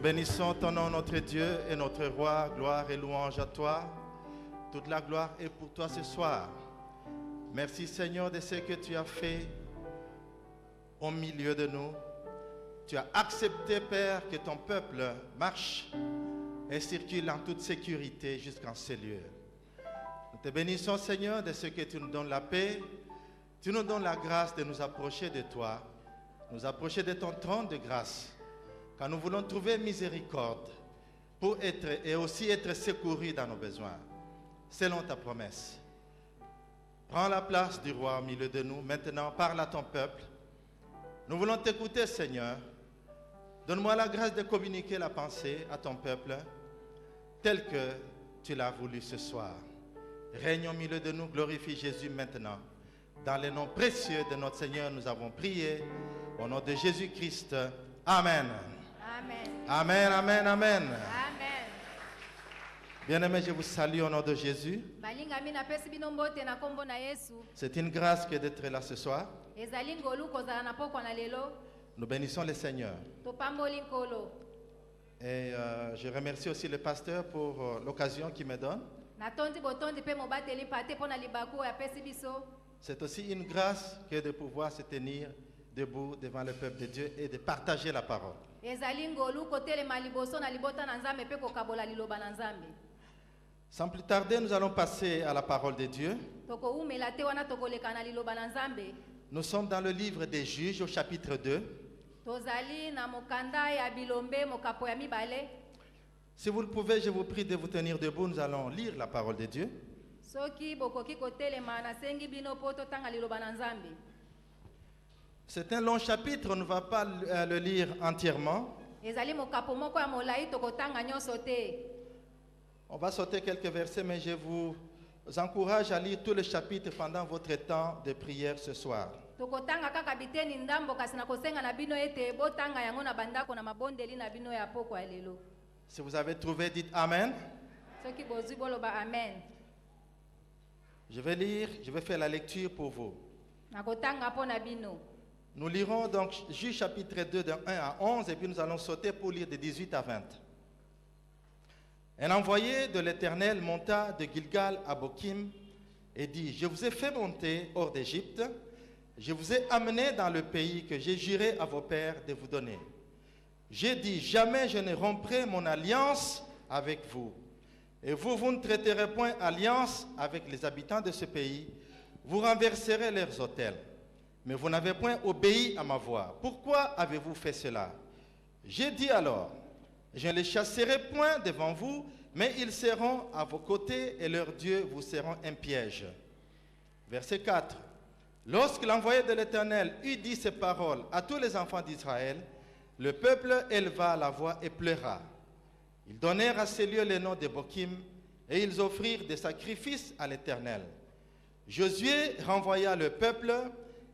bénissons ton nom, notre Dieu et notre Roi. Gloire et louange à toi. Toute la gloire est pour toi ce soir. Merci Seigneur de ce que tu as fait au milieu de nous. Tu as accepté, Père, que ton peuple marche et circule en toute sécurité jusqu'en ces lieux. Nous te bénissons, Seigneur, de ce que tu nous donnes la paix. Tu nous donnes la grâce de nous approcher de toi, nous approcher de ton trône de grâce, car nous voulons trouver miséricorde pour être et aussi être secourus dans nos besoins, selon ta promesse. Prends la place du roi au milieu de nous. Maintenant, parle à ton peuple. Nous voulons t'écouter, Seigneur. Donne-moi la grâce de communiquer la pensée à ton peuple, telle que tu l'as voulu ce soir. Règne au milieu de nous, glorifie Jésus maintenant. Dans le nom précieux de notre Seigneur, nous avons prié. Au nom de Jésus-Christ. Amen. Amen. Amen, amen, amen. Amen. Bien-aimés, je vous salue au nom de Jésus. Balingami napesi bino mbote na kombo na Yesu. C'est une grâce que d'être là ce soir. Ezali ngolu kozala na pokwa na lelo. Nous bénissons le Seigneur. Topamboli nkolo. Et je remercie aussi le pasteur pour l'occasion qu'il me donne. Natondi botondi pe mobateli pate pona libaku ya pesi biso. C'est aussi une grâce que de pouvoir se tenir debout devant le peuple de Dieu et de partager la parole. Ezali ngolu kotelema liboso na libota na Nzambe pe kokabola liloba na Nzambe. Sans plus tarder, nous allons passer à la parole de Dieu. Toko umela te wana tokoleka na liloba na Nzambe. Nous sommes dans le livre des Juges au chapitre 2. Tozali na mokanda ya bilombe mokapo ya mibale. Si vous le pouvez, je vous prie de vous tenir debout. Nous allons lire la parole de Dieu. Soki bokoki kotelema na sengi bino poto tanga liloba na Nzambe. C'est un long chapitre, on ne va pas le lire entièrement. Ezali mokapo moko ya molai tokotanga nyonso te. On va sauter quelques versets, mais je vous encourage à lire tout le chapitre pendant votre temps de prière ce soir. Tokotanga kaka biteni ndambo kasi na kosenga na bino ete botanga yango na bandako na mabondeli na bino ya poko ya lelo. Si vous avez trouvé, dites Amen. Soki bozwi boloba amen. Je vais faire la lecture pour vous. Nakotanga po na bino. Nous lirons donc Juge chapitre 2 de 1 à 11 et puis nous allons sauter pour lire de 18 à 20. Un envoyé de l'Éternel monta de Gilgal à Bokim et dit, je vous ai fait monter hors d'Égypte, je vous ai amené dans le pays que j'ai juré à vos pères de vous donner. J'ai dit, jamais je ne romprai mon alliance avec vous. Et vous ne traiterez point alliance avec les habitants de ce pays, vous renverserez leurs autels. Mais vous n'avez point obéi à ma voix. Pourquoi avez-vous fait cela? J'ai dit alors, je ne les chasserai point devant vous, mais ils seront à vos côtés et leurs dieux vous seront un piège. Verset 4. Lorsque l'envoyé de l'Éternel eut dit ces paroles à tous les enfants d'Israël, le peuple éleva la voix et pleura. Ils donnèrent à ces lieux le nom de Bokim et ils offrirent des sacrifices à l'Éternel. Josué renvoya le peuple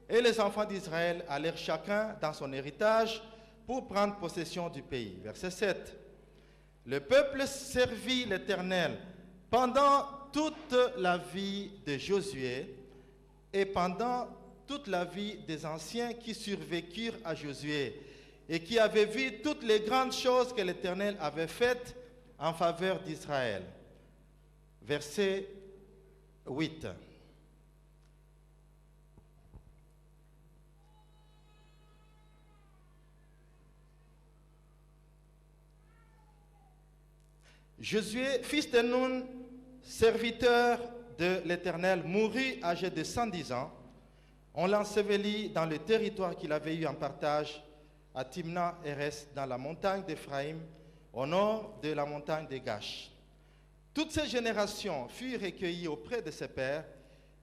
et les enfants d'Israël allèrent chacun dans son héritage pour prendre possession du pays. Verset 7. Le peuple servit l'Éternel pendant toute la vie de Josué et pendant toute la vie des anciens qui survécurent à Josué et qui avaient vu toutes les grandes choses que l'Éternel avait faites en faveur d'Israël. Verset 8. Josué, fils de Nun, serviteur de l'Éternel, mourut âgé de 110 ans. On l'ensevelit dans le territoire qu'il avait eu en partage à Timna-Héres, dans la montagne d'Éphraïm, au nord de la montagne de Gash. Toutes ces générations furent recueillies auprès de ses pères,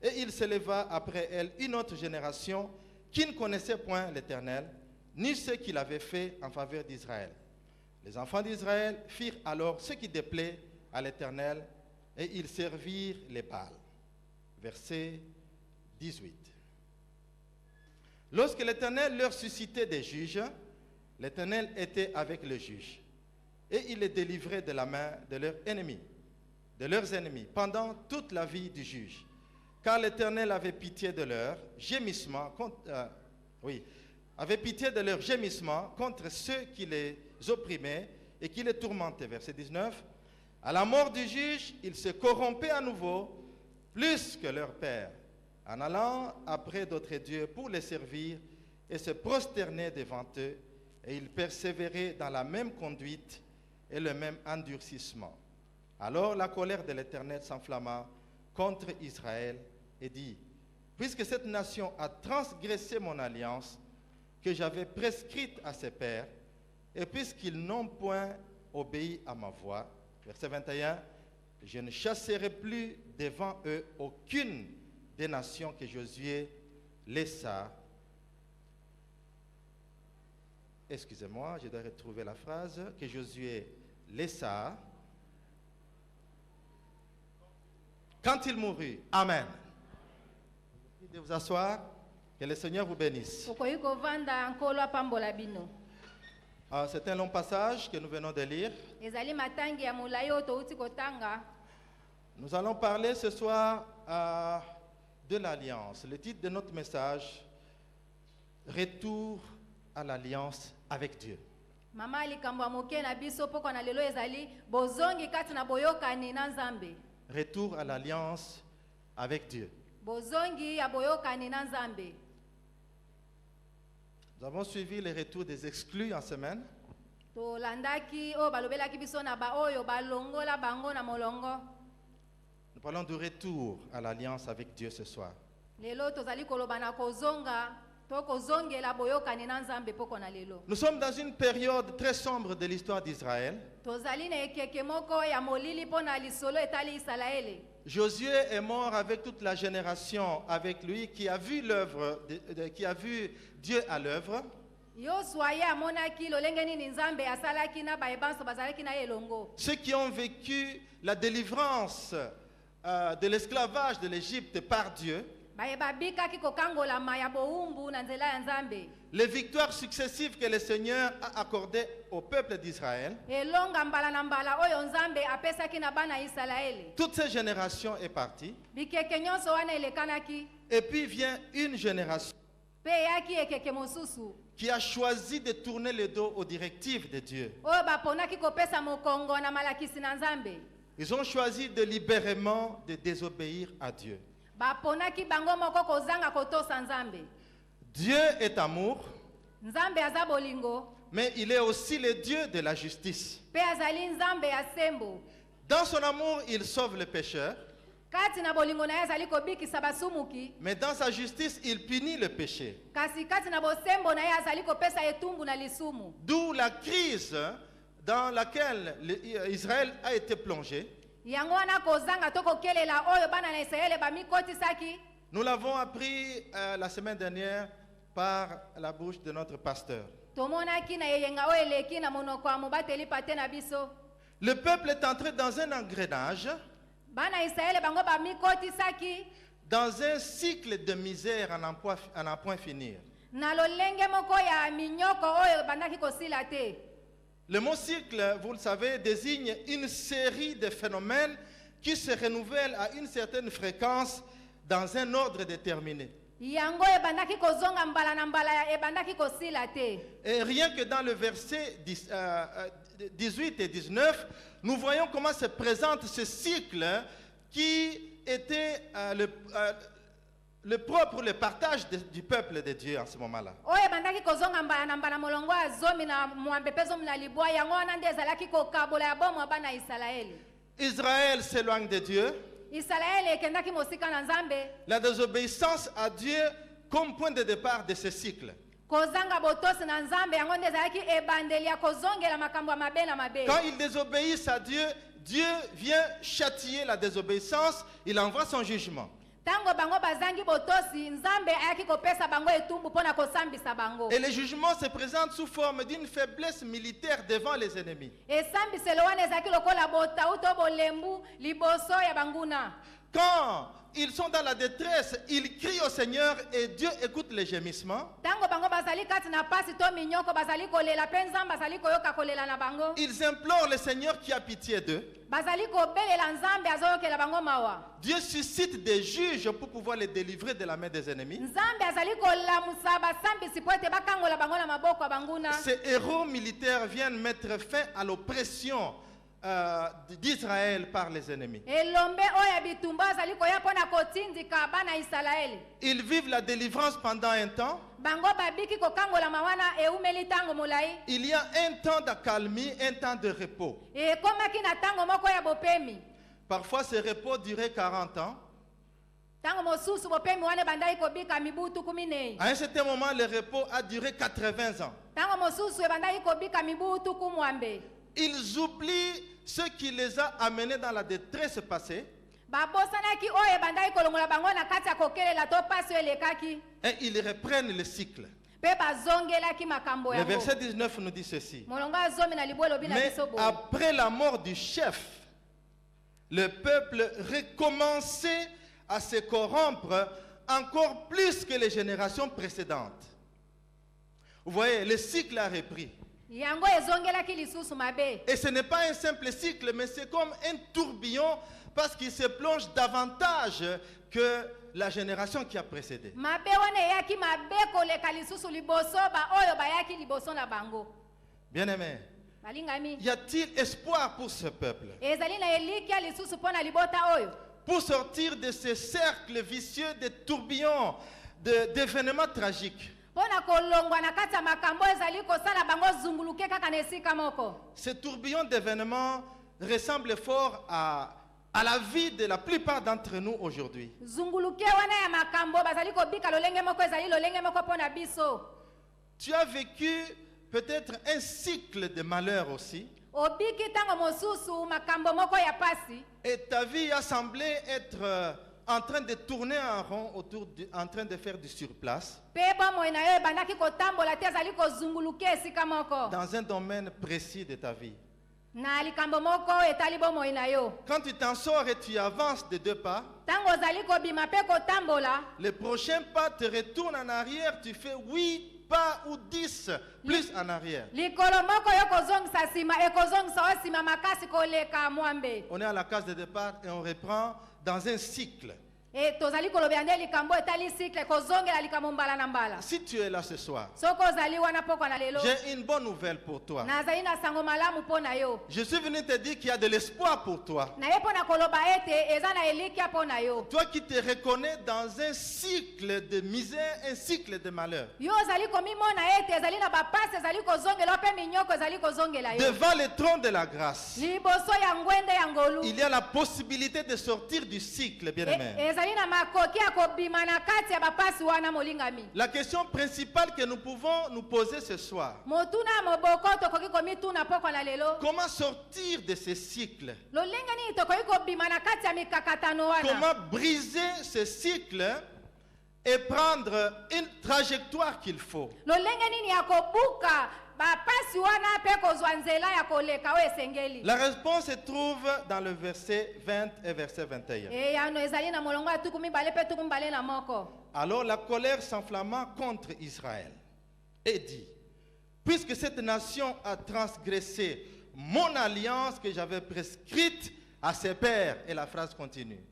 et il s'éleva après elles une autre génération qui ne connaissait point l'Éternel, ni ce qu'il avait fait en faveur d'Israël. Les enfants d'Israël firent alors ce qui déplaît à l'Éternel, et ils servirent les Baals. Verset 18. Lorsque l'Éternel leur suscitait des juges, l'Éternel était avec les juges, et il les délivrait de la main de leurs ennemis, pendant toute la vie du juge. Car l'Éternel avait pitié de leurs gémissements contre ceux qui les opprimaient, et qui les tourmentait. Verset 19. À la mort du juge, ils se corrompaient à nouveau, plus que leur père, en allant après d'autres dieux pour les servir et se prosterner devant eux, et ils persévéraient dans la même conduite et le même endurcissement. Alors la colère de l'Éternel s'enflamma contre Israël et dit, puisque cette nation a transgressé mon alliance que j'avais prescrite à ses pères, et puisqu'ils n'ont point obéi à ma voix, verset 21, je ne chasserai plus devant eux aucune des nations que Josué laissa. Excusez-moi, je dois retrouver la phrase. Que Josué laissa quand il mourut. Amen. De vous asseoir. Que le Seigneur vous bénisse. C'est un long passage que nous venons de lire. Nous allons parler ce soir de l'alliance. Le titre de notre message, Retour à l'alliance avec Dieu. Retour à l'alliance avec Dieu. Nous avons suivi le retour des exclus en semaine. Nous parlons du retour à l'alliance avec Dieu ce soir. Nous sommes dans une période très sombre de l'histoire d'Israël. Josué est mort avec toute la génération avec lui qui a vu l'œuvre, qui a vu Dieu à l'œuvre. Ceux qui ont vécu la délivrance de l'esclavage de l'Égypte par Dieu. Les victoires successives que le Seigneur a accordées au peuple d'Israël. Toutes ces générations est partie. Et puis vient une génération qui a choisi de tourner le dos aux directives de Dieu. Ils ont choisi délibérément de désobéir à Dieu. Dieu est amour, mais il est aussi le Dieu de la justice. Dans son amour, il sauve les pécheurs, mais dans sa justice, il punit le péché. D'où la crise dans laquelle Israël a été plongé. Nous l'avons appris la semaine dernière par la bouche de notre pasteur. Le peuple est entré dans un engrenage, dans un cycle de misère à n'en point finir. Le mot cycle, vous le savez, désigne une série de phénomènes qui se renouvellent à une certaine fréquence dans un ordre déterminé. Et rien que dans le verset 18 et 19, nous voyons comment se présente ce cycle qui était le propre, le partage du peuple de Dieu en ce moment-là. Israël s'éloigne de Dieu. La désobéissance à Dieu comme point de départ de ce cycle. Quand ils désobéissent à Dieu, Dieu vient châtier la désobéissance, il envoie son jugement. Et le jugement se présente sous forme d'une faiblesse militaire devant les ennemis. Quand ils sont dans la détresse, ils crient au Seigneur et Dieu écoute les gémissements. Tango bango bazali kati na pasi to minyoko bazali kolela pe nzambe bazali koyoka kolela na bango. Ils implorent le Seigneur qui a pitié d'eux. Bazali kobelela nzambe azoyokela bango mawa. Dieu suscite des juges pour pouvoir les délivrer de la main des ennemis. Nzambe azali kolamusa basambisi po ete bakangola bango na maboko ya banguna. Ces héros militaires viennent mettre fin à l'oppression d'Israël par les ennemis. Elombe oya bitumba azali koya pona kotindika bana Israeli. Ils vivent la délivrance pendant un temps. Bango babiki kokangola mawana eumeli tango molai. Il y a un temps d'accalmie, un temps de repos. E komaki na tango moko ya bopemi. Parfois, ce repos durait 40 ans. Tango mosusu bopemi wane bandai kobika mibutu 14. À un certain moment, le repos a duré 80 ans. Tango mosusu bandai kobika mibutu 10. Ils oublient ce qui les a amenés dans la détresse passée. Babosanaki oye bandai kolongola bango na kati ya kokelela to pasi elekaki. Et ils reprennent le cycle. Pe bazongelaki makambo Le yango. verset 19 nous dit ceci. Molonga zomi na libwelo bina Mais biso boye. après la mort du chef, le peuple recommençait à se corrompre encore plus que les générations précédentes. Vous voyez, le cycle a repris. Yango ezongelaki lisusu mabe. Et ce n'est pas un simple cycle, mais c'est comme un tourbillon parce qu'il se plonge davantage que la génération qui a précédé. Mabe wana yaki mabe koleka lisusu liboso ba oyo bayaki liboso na bango. Bien-aimés, Balingami. y a-t-il espoir pour ce peuple? Ezali na elikia lisusu pona libota oyo. Pour sortir de ce cercle vicieux de tourbillons, d'événements tragiques. Pona kolongwa na kati ya makambo ezali kosala bango zunguluke kaka na esika moko. Ce tourbillon d'événements ressemble fort à la vie de la plupart d'entre nous aujourd'hui. Zunguluke wana ya makambo bazali kobika lolenge moko ezali lolenge moko pona biso. Tu as vécu peut-être un cycle de malheur aussi. Obiki tango mosusu makambo moko ya pasi. Et ta vie a semblé être en train de tourner en rond en train de faire du surplace. Pe bomo ina yo bandaki kotambola te ezali kozunguluke esika moko. Dans un domaine précis de ta vie. Na likambo moko etali bomo ina yo. Quand tu t'en sors et tu avances de 2 pas, Tango ozali kobima pe kotambola. le prochain pas te retourne en arrière, tu fais 8 pas ou 10 plus en arrière. Likolo moko yo kozongisa sima ekozongisa o sima makasi koleka mwambe. On est à la case de départ et on reprend dans un cycle. E tozali kolobela nde likambo etali cycle kozongela likambo mbala na mbala. Si tu es là ce soir, Soko ozali wana poko na lelo. j'ai une bonne nouvelle pour toi. Nazali na sango malamu pona yo. Je suis venu te dire qu'il y a de l'espoir pour toi. Na ye pona koloba ete eza na elikia pona yo. Toi qui te reconnais dans un cycle de misère, un cycle de malheur. Yo ozali komimona ete ezali na bapasi ezali kozongela pe minyoko ezali kozongela yo. Devant le trône de la grâce, Liboso ya ngwende ya ngolu. il y a la possibilité de sortir du cycle, bien-aimé. Ezali na makoki ya kobima na kati ya bapasi wana molingami. La question principale que nous pouvons nous poser ce soir, Motuna moboko tokoki komituna poko na lelo. comment sortir de ce cycle? Lolenga nini tokoki kobima na kati ya mikakatano wana. Comment briser ce cycle et prendre une trajectoire qu'il faut? Lolenga nini ya kobuka bapasi wana pe kozwa nzela ya koleka o esengeli. La réponse se trouve dans le verset 20 et verset 21. E yano ezali na molongo ya tukumi bale pe tukumi bale na moko. Alors la colère s'enflamma contre Israël et dit, puisque cette nation a transgressé mon alliance que j'avais prescrite à ses pères, et la phrase continue.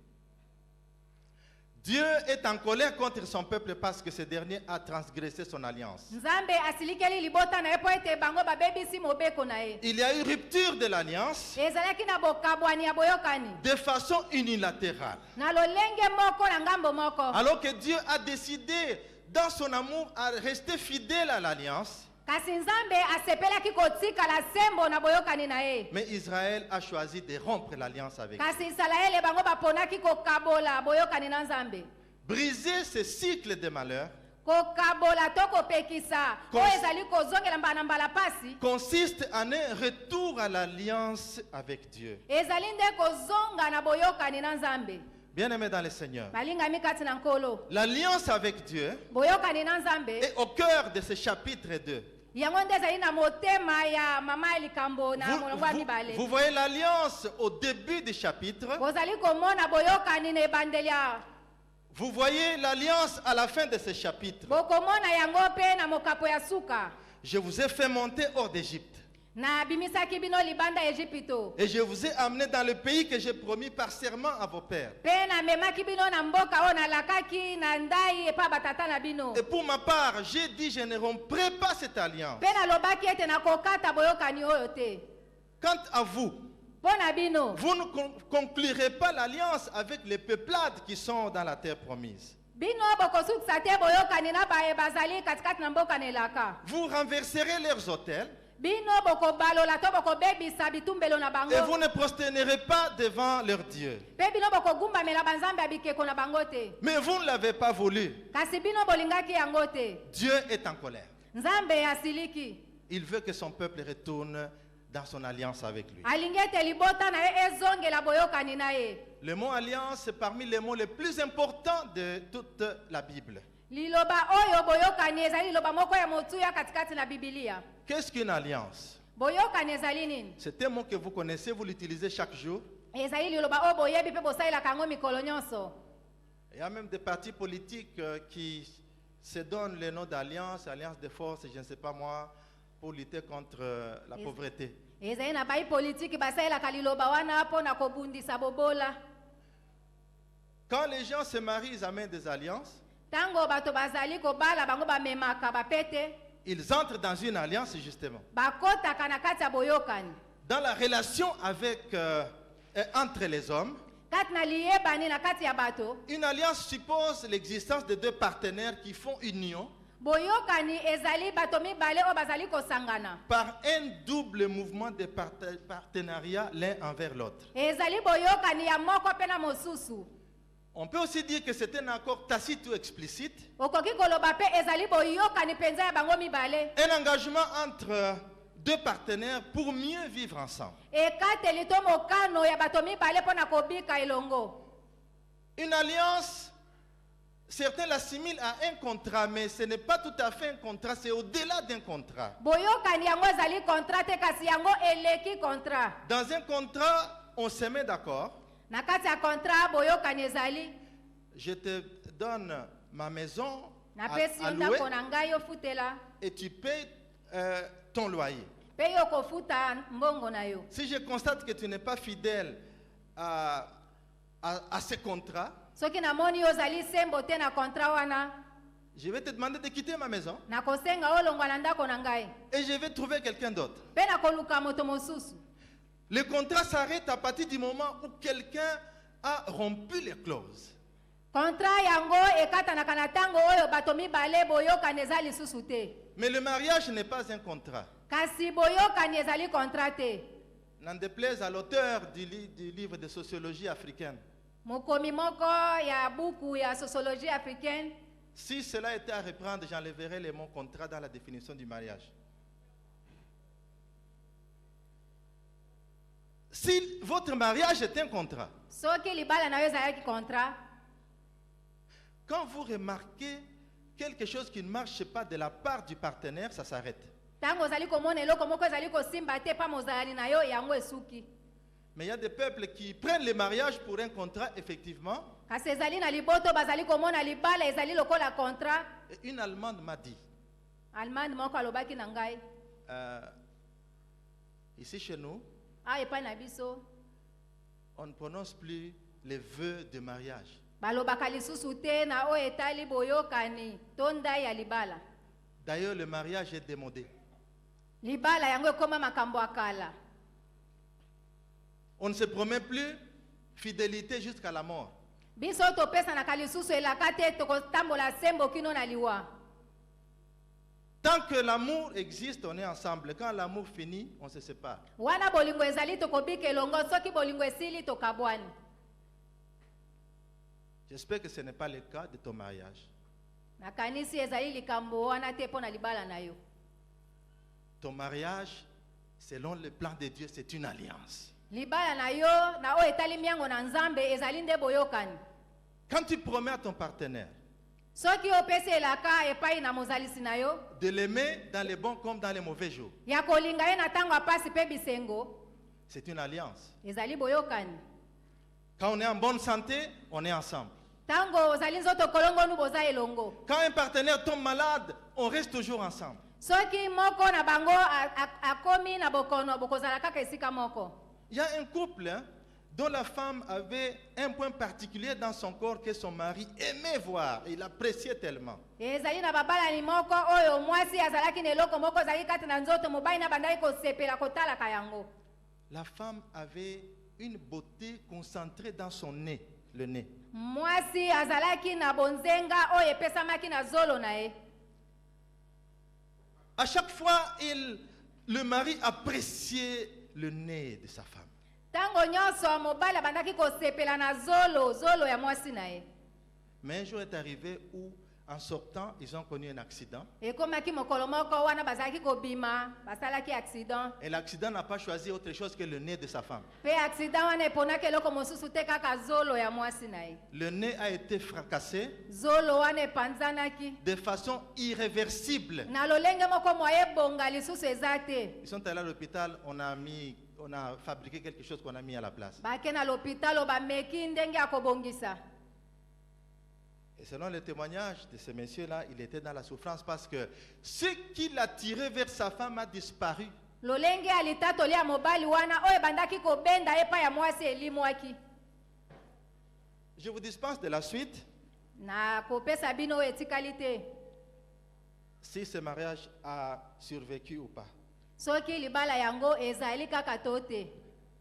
Dieu est en colère contre son peuple parce que ce dernier a transgressé son alliance. Nzambe asilikeli libota na epo ete bango babebisi mobeko na e. Il y a eu rupture de l'alliance Ezalaki na bokabwani ya boyokani. de façon unilatérale. Na lolenge moko na ngambo moko. Alors que Dieu a décidé, dans son amour, à rester fidèle à l'alliance. Kasi Nzambe asepelaki kotika la sembo na boyokani na e. Mais Israël a choisi de rompre l'alliance avec Dieu. Kasi Israele bango baponaki kokabola boyokani na Nzambe. Briser ce cycle de malheur Kokabola to kopekisa. O ezali kozongela mbala mbala pasi. consiste en un retour à l'alliance avec Dieu. Ezali nde kozonga na boyokani na Nzambe. Bien-aimés dans le Seigneur, Balingami kati na nkolo. l'alliance avec Dieu Boyokani na Nzambe. est au cœur de ce chapitre 2. yango nde ezali na motema ya mama ya likambo na molongo ya mibale. Vous voyez l'alliance au début du chapitre. Bozali komona boyokani na ebandeli ya. Vous voyez l'alliance à la fin de ce chapitre. Bokomona yango pe na mokapo ya suka. Je vous ai fait monter hors d'Égypte. Na bimisaki bino libanda Ejipito. Et je vous ai amené dans le pays que j'ai promis par serment à vos pères. Pe na memaki bino na mboka o na lakaki na ndai epa batata na bino. Et pour ma part, j'ai dit je ne romprai pas cette alliance. Pe na lobaki ete na kokata boyokani oyo te. Quant à vous, Pona bino. vous ne conclurez pas l'alliance avec les peuplades qui sont dans la terre promise. Bino bokosukisa te boyokani na bae bazali katikati na mboka na elaka. Vous renverserez leurs autels. Bino bokobalola to bokobebisa bitumbelo na bango. Et vous ne prosternerez pas devant leurs dieux. Pe bino bokogumbamela banzambe ya bikeko na bango te. Mais vous ne l'avez pas voulu. Kasi bino bolingaki yango te. Dieu est en colère. Nzambe asiliki. Il veut que son peuple retourne dans son alliance avec lui. Alingi ete libota na ye ezongela boyokani na ye. Le mot alliance est parmi les mots les plus importants de toute la Bible. Liloba oyo boyokani ezali liloba moko ya motuya katikati na Biblia. Qu'est-ce qu'une alliance? Boyokani ezali nini? C'est un mot que vous connaissez, vous l'utilisez chaque jour. Ezali liloba oyo boyebi pe bosalelaka yango mikolo nyonso. Il y a même des partis politiques qui se donnent le nom d'alliance, alliance de force, je ne sais pas moi, pour lutter contre la pauvreté. Ezali na bai politiki basalelaka liloba wana po na kobundisa bobola. Quand les gens se marient, ils amènent des alliances. Tango bato bazali kobala bango bamemaka bapete. Ils entrent dans une alliance justement. Bakotaka na kati ya boyokani. Dans la relation avec, entre les hommes, Kati na liyebani na kati ya bato. une alliance suppose l'existence de deux partenaires qui font union Boyokani ezali bato mibale o bazali kosangana. par un double mouvement de partenariat l'un envers l'autre. Ezali boyokani ya moko pe na mosusu. On peut aussi dire que c'est un accord tacite ou explicite, Okoki koloba pe ezali boyokani penza ya bango mibale. un engagement entre deux partenaires pour mieux vivre ensemble. Ekateli to mokano ya bato mibale po na kobika elongo. Une alliance, certains l'assimilent à un contrat, mais ce n'est pas tout à fait un contrat, c'est au-delà d'un contrat. Boyokani yango ezali contrat te kasi yango eleki contrat. Dans un contrat, on se met d'accord. Na kati ya contrat boyokani ezali. Je te donne ma maison Na pesi à yo louer ndako na ngai ofutela. et tu payes ton loyer. Pe yo kofuta mbongo na yo. Si je constate que tu n'es pas fidèle à ce contrat, Soki namoni yo zali sembo te na contrat wana. je vais te demander de quitter ma maison Na kosenga olongwa na ndako na ngai. et je vais trouver quelqu'un d'autre. Pe na koluka moto mosusu. Le contrat s'arrête à partir du moment où quelqu'un a rompu les clauses. Contrat yango ekatanaka na tango oyo bato mibale boyokani ezali lisusu te. Mais le mariage n'est pas un contrat. Kasi boyokani ezali contrat te. N'en déplaise à l'auteur du livre de sociologie africaine. Mokomi moko ya buku ya sociologie africaine. Si cela était à reprendre, j'enlèverais le mot contrat dans la définition du mariage. Si votre mariage est un contrat, Soki libala na yo ezalaki contrat. quand vous remarquez quelque chose qui ne marche pas de la part du partenaire, ça s'arrête. Tango ozali komona eloko moko ezali kosimba te pa mozali na yo yango esuki. Mais il y a des peuples qui prennent le mariage pour un contrat, effectivement. Kasi ezali na liboto bazali komona libala ezali lokola contrat. Et une Allemande m'a dit, Allemagne moko alobaki na ngai. ici chez nous, A epai na biso. on ne prononce plus les vœux de mariage. Balobaka lisusu te na o etali boyokani tonda ya libala. D'ailleurs, le mariage est démodé. Libala yango ekoma makambo akala. On ne se promet plus fidélité jusqu'à la mort. Biso topesa na kalisusu elaka te tokotambola sembo kino na liwa. Tant que l'amour existe, on est ensemble. Quand l'amour finit, on se sépare. Wana bolingo ezali tokobika elongo soki bolingo esili tokabwani. J'espère que ce n'est pas le cas de ton mariage. Nakanisi ezali likambo wana te pona libala na yo. Ton mariage, selon le plan de Dieu, c'est une alliance. Libala na yo na o etali miango na nzambe ezali nde boyokani. Quand tu promets à ton partenaire Soki opesi elaka epai na mozalisi na yo, de l'aimer dans les bons comme dans les mauvais jours. ya kolinga ye na ntango apasi mpe bisengo, C'est une alliance. ezali boyokani. Quand on est en bonne santé, on est ensemble. Ntango ozali nzoto kolongonu boza elongo. Quand un partenaire tombe malade, on reste toujours ensemble. Soki moko na bango akomi na bokono, bokozala kaka esika moko. Il y a un couple dont la femme avait un point particulier dans son corps que son mari aimait voir. Il appréciait tellement. Ezali na babalani moko oyo mwasi azalaki na eloko moko ezali kati na nzoto mobali na bandaki kosepela kotalaka yango. La femme avait une beauté concentrée dans son nez, le nez. Mwasi azalaki na bonzenga oyo epesamaki na zolo na ye. À chaque fois, le mari appréciait le nez de sa femme. Tango nyonso mobali bandaki kosepela na zolo ya mwasi na ye. Mais un jour est arrivé où, en sortant, ils ont connu un accident. Ekomaki mokolo moko wana bazalaki kobima, basalaki accident. Et l'accident n'a pas choisi autre chose que le nez de sa femme. Pe accident wana eponaki eloko mosusu te kaka zolo ya mwasi na ye. Le nez a été fracassé Zolo wana epanzanaki. de façon irréversible. Na lolenge moko moye bonga lisusu eza te. Ils sont allés à l'hôpital, on a fabriqué quelque chose qu'on a mis à la place. Bake na l'hôpital bameki ndenge ya kobongisa. Et selon le témoignage de ce monsieur-là, il était dans la souffrance parce que ce qui l'a tiré vers sa femme a disparu. Lolenge alitatoli ya mobali wana oyo bandaki kobenda epa ya mwasi elimwaki. Je vous dispense de la suite. Na kopesa bino etikali te. Si ce mariage a survécu ou pas. Soki libala yango ezali kaka to te.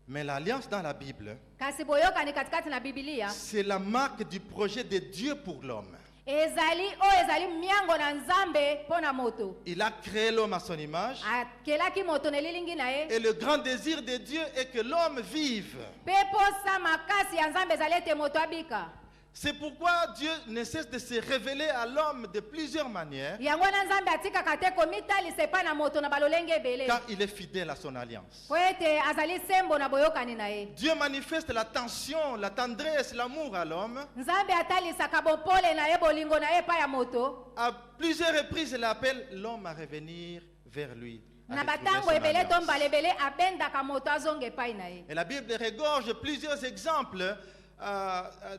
Mais l'alliance dans la Bible, Kasi boyokani katikati na Biblia, c'est la marque du projet de Dieu pour l'homme. ezali o ezali miango na Nzambe pona moto. Il a créé l'homme à son image. Akelaki moto na lilingi na ye. Et le grand désir de Dieu est que l'homme vive. Pe posa makasi ya Nzambe ezali te moto abika. C'est pourquoi Dieu ne cesse de se révéler à l'homme de plusieurs manières, Yango na Nzambe atikaka te komitalisa epai na moto na balolenge ebele. car il est fidèle à son alliance. Po ete azali sembo na boyokani na ye. Dieu manifeste l'attention, la tendresse, l'amour à l'homme. Nzambe atalisaka bopole na ye bolingo na ye epai ya moto. À plusieurs reprises, il appelle l'homme à revenir vers lui. à Na retrouver batango son ebele to alliance. mbala ebele abendaka moto azonga epai na ye. Et la Bible regorge plusieurs exemples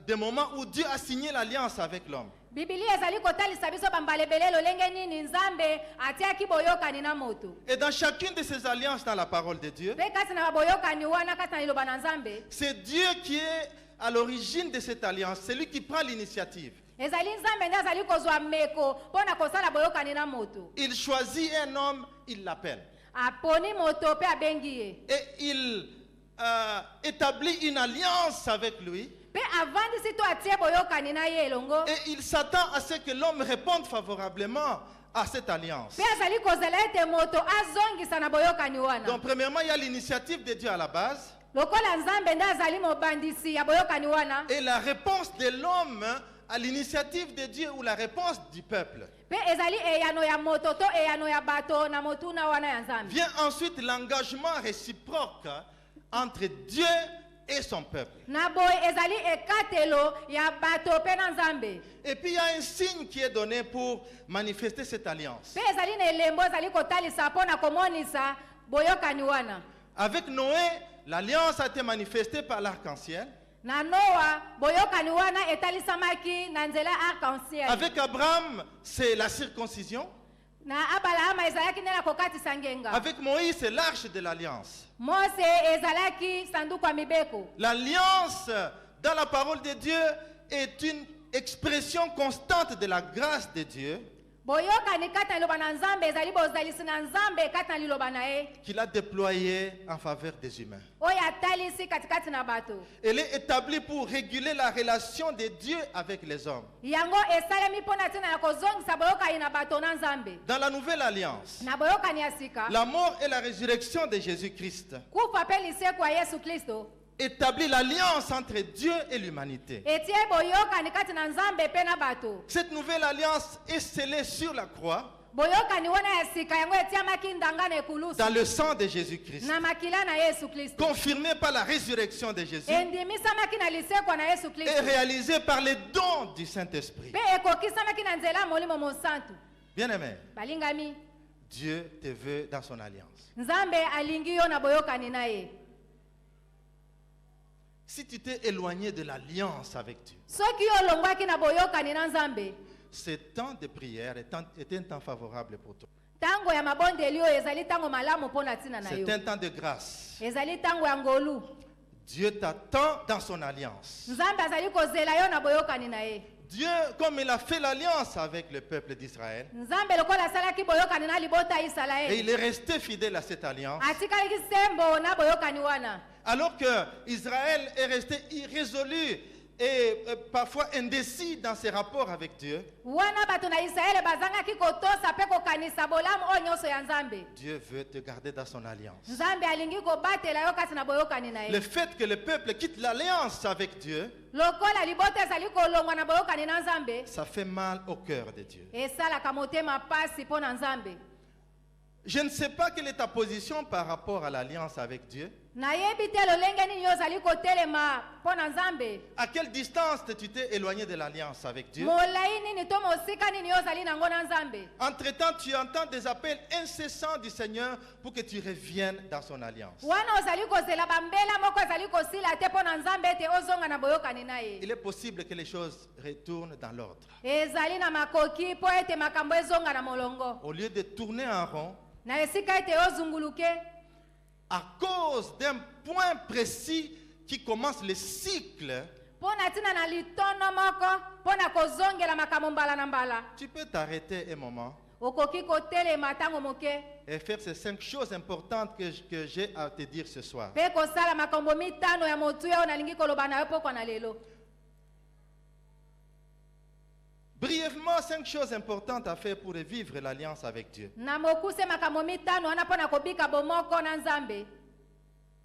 des moments où Dieu a signé l'alliance avec l'homme. Biblia ezali kotalisa biso bambala ebele lolenge nini Nzambe atiaki boyokani na moto. Et dans chacune de ces alliances dans la parole de Dieu, Pe kati na boyokani wana kati na liloba na Nzambe. c'est Dieu qui est à l'origine de cette alliance. C'est lui qui prend l'initiative. Ezali Nzambe nde azali kozwa meko pona kosala boyokani na moto. Il choisit un homme, il l'appelle. Aponi moto pe abengi ye. Et il établit une alliance avec lui. Pe avandisi to atie boyokani na ye elongo. Et il s'attend à ce que l'homme réponde favorablement à cette alliance. Pe azali kozela ete moto azongisa na boyokani wana. Donc premièrement, il y a l'initiative de Dieu à la base. Lokola Nzambe nde azali mobandisi ya boyokani wana. Et la réponse de l'homme à l'initiative de Dieu ou la réponse du peuple. Pe ezali eyano ya moto to eyano ya bato na motuna wana ya Nzambe. Vient ensuite l'engagement réciproque entre Dieu et son peuple. Na boy ezali ekatelo ya bato pe na Nzambe. Et puis il y a un signe qui est donné pour manifester cette alliance. Pe ezali na elembo ezali kotalisa pona komonisa boyokani wana. Avec Noé, l'alliance a été manifestée par l'arc-en-ciel. Na Noa boyokani wana etalisamaki na nzela arc-en-ciel. Avec Abraham, c'est la circoncision. Na Abraham ezalaki nela kokatisa ngenga. Avec Moïse, c'est l'arche de l'alliance. Mose ezalaki sanduku ya mibeko. L'alliance dans la parole de Dieu est une expression constante de la grâce de Dieu Boyokani kati na liloba na Nzambe ezali bozalisi na Nzambe kati na liloba na ye. qu'il a déployée en faveur des humains. Oyo atalisi katikati na bato. Elle est établie pour réguler la relation de Dieu avec les hommes. Yango esalemi mpona ntina na kozongisa boyokani na bato na Nzambe. Dans la nouvelle alliance, Na boyokani ya sika. la mort et la résurrection de Jésus-Christ Kufa pe liseku ya Yesu Kristo. établit l'alliance entre Dieu et l'humanité. Etie boyokani kati na Nzambe pe na bato. Cette nouvelle alliance est scellée sur la croix boyokani wana ya sika yango etiamaki ndanga na ekulusu dans le sang de Jésus-Christ, na makila na Yesu Kristo confirmé par la résurrection de Jésus endimisamaki na lisekwa na Yesu et Kristo réalisé par les dons du Saint-Esprit. mpe ekokisamaki na nzela ya molimo mosantu. Bien-aimé, Balingami, Dieu te veut dans son alliance. Nzambe alingi yo na boyokani na ye. Si tu t'es éloigné de l'alliance avec Dieu, Soki yo longwaki na boyokani na Nzambe, ce temps de prière est un temps favorable pour toi. tango ya mabondeli oyo ezali tango malamu mpo na ntina na yo. C'est un temps de grâce. Ezali tango ya ngolu. Dieu t'attend dans son alliance. Nzambe azali kozela yo na boyokani na ye. Dieu, comme il a fait l'alliance avec le peuple d'Israël, Nzambe lokola asalaki boyokani na libota ya et Isalaeli. il est resté fidèle à cette alliance, Atikalaki sembo na boyokani wana. alors que Israël est resté irrésolu et parfois indécis dans ses rapports avec Dieu, Wana bato na Israele bazangaki kotosa pe kokanisa bolamu oyo nyonso ya Nzambe. Dieu veut te garder dans son alliance. Nzambe alingi kobatela yo kati na boyokani na Le ye. fait que le peuple quitte l'alliance avec Dieu, Lokola libota ezali kolongwa na boyokani na Nzambe, ça fait mal au cœur de Dieu. esalaka motema pasi mpo na Nzambe. Je ne sais pas quelle est ta position par rapport à l'alliance avec Dieu. Nayebi te lolenge nini yo ozali kotelema mpo na Nzambe. À quelle distance tu t'es éloigné de l'alliance avec Dieu? Molai nini to mosika nini yo ozali nango na Nzambe. Entre-temps, tu entends des appels incessants du Seigneur pour que tu reviennes dans son alliance. Wana ozali kozela bambela moko ezali kosila te mpo na Nzambe ete ozonga na boyokani na ye. Il est possible que les choses retournent dans l'ordre. Ezali na makoki mpo ete makambo ezonga na molongo. Au lieu de tourner en rond, Na esika ete ozunguluke à cause d'un point précis qui commence le cycle, mpo na ntina na litono moko mpo na kozongela makambo mbala na mbala. tu peux t'arrêter un moment Okoki kotelema ntango moke et faire ces 5 choses importantes que j'ai à te dire ce soir. mpe kosala makambo mitano ya motuya oyo nalingi koloba na yo pokwa na lelo. Brièvement, 5 choses importantes à faire pour vivre l'alliance avec Dieu. Na mokuse makambo mitano wana mpo na kobika bomoko na Nzambe.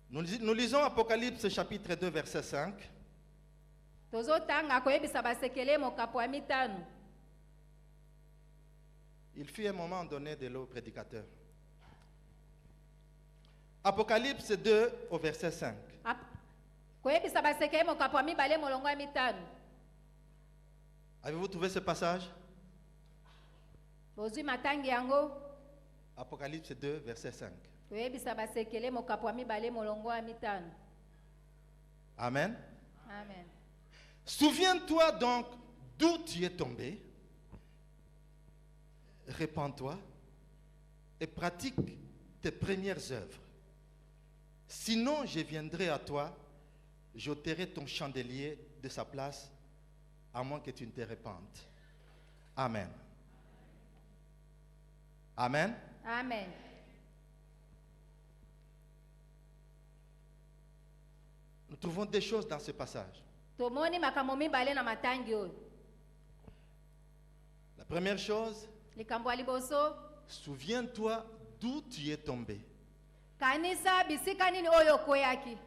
Nous lisons Apocalypse chapitre 2 verset 5. Tozotanga koyebisa basekele mokapo ya mitano. Il fut un moment donné de l'eau prédicateur. Apocalypse 2 au verset 5. Koyebisa basekele mokapo ya mibale molongo ya mitano. Avez-vous trouvé ce passage? Bozwi matangi yango. Apocalypse 2 verset 5. Koyebisa basekele mokapo ya mibale molongo ya mitano. Amen. Amen. Souviens-toi donc d'où tu es tombé. Répands-toi et pratique tes premières œuvres. Sinon, je viendrai à toi, j'ôterai ton chandelier de sa place, à moins que tu ne te répandes. Amen. Amen. Amen. Nous trouvons des choses dans ce passage. Tomoni makambo mibale na matangi oyo. La première chose, Likambo ya liboso, souviens-toi d'où tu es tombé. kanisa bisika nini oyo okweyaki.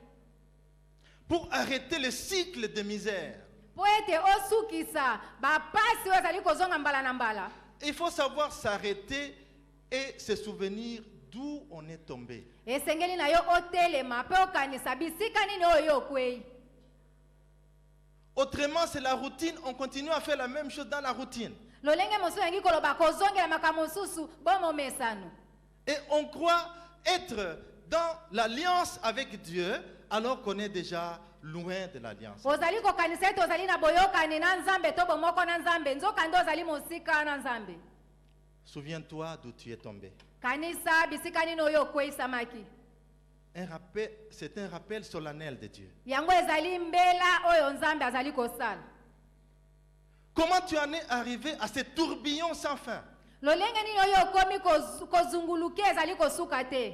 Pour arrêter le cycle de misère, Po ete osukisa bapasi oyo ezali kozonga mbala na mbala. il faut savoir s'arrêter et se souvenir d'où on est tombé. Esengeli na yo otelema pe okanisa bisika nini oyo okweyi. Autrement, c'est la routine. On continue à faire la même chose dans la routine. Lolenge mosusu yangi koloba kozongela makambo mosusu bomomesano. Et on croit être dans l'alliance avec Dieu alors qu'on est déjà loin de l'alliance. Ozali kokanisa ete ozali na boyokani na Nzambe to bomoko na Nzambe nzoka nde ozali mosika na Nzambe. Souviens-toi d'où tu es tombé. Kanisa bisika nini oyo okweyisamaki. C'est un rappel solennel de Dieu. Yango ezali mbela oyo Nzambe azali kosala. Comment tu en es arrivé à ce tourbillon sans fin? Lolenge nini oyo okomi kozunguluke ezali kosuka te.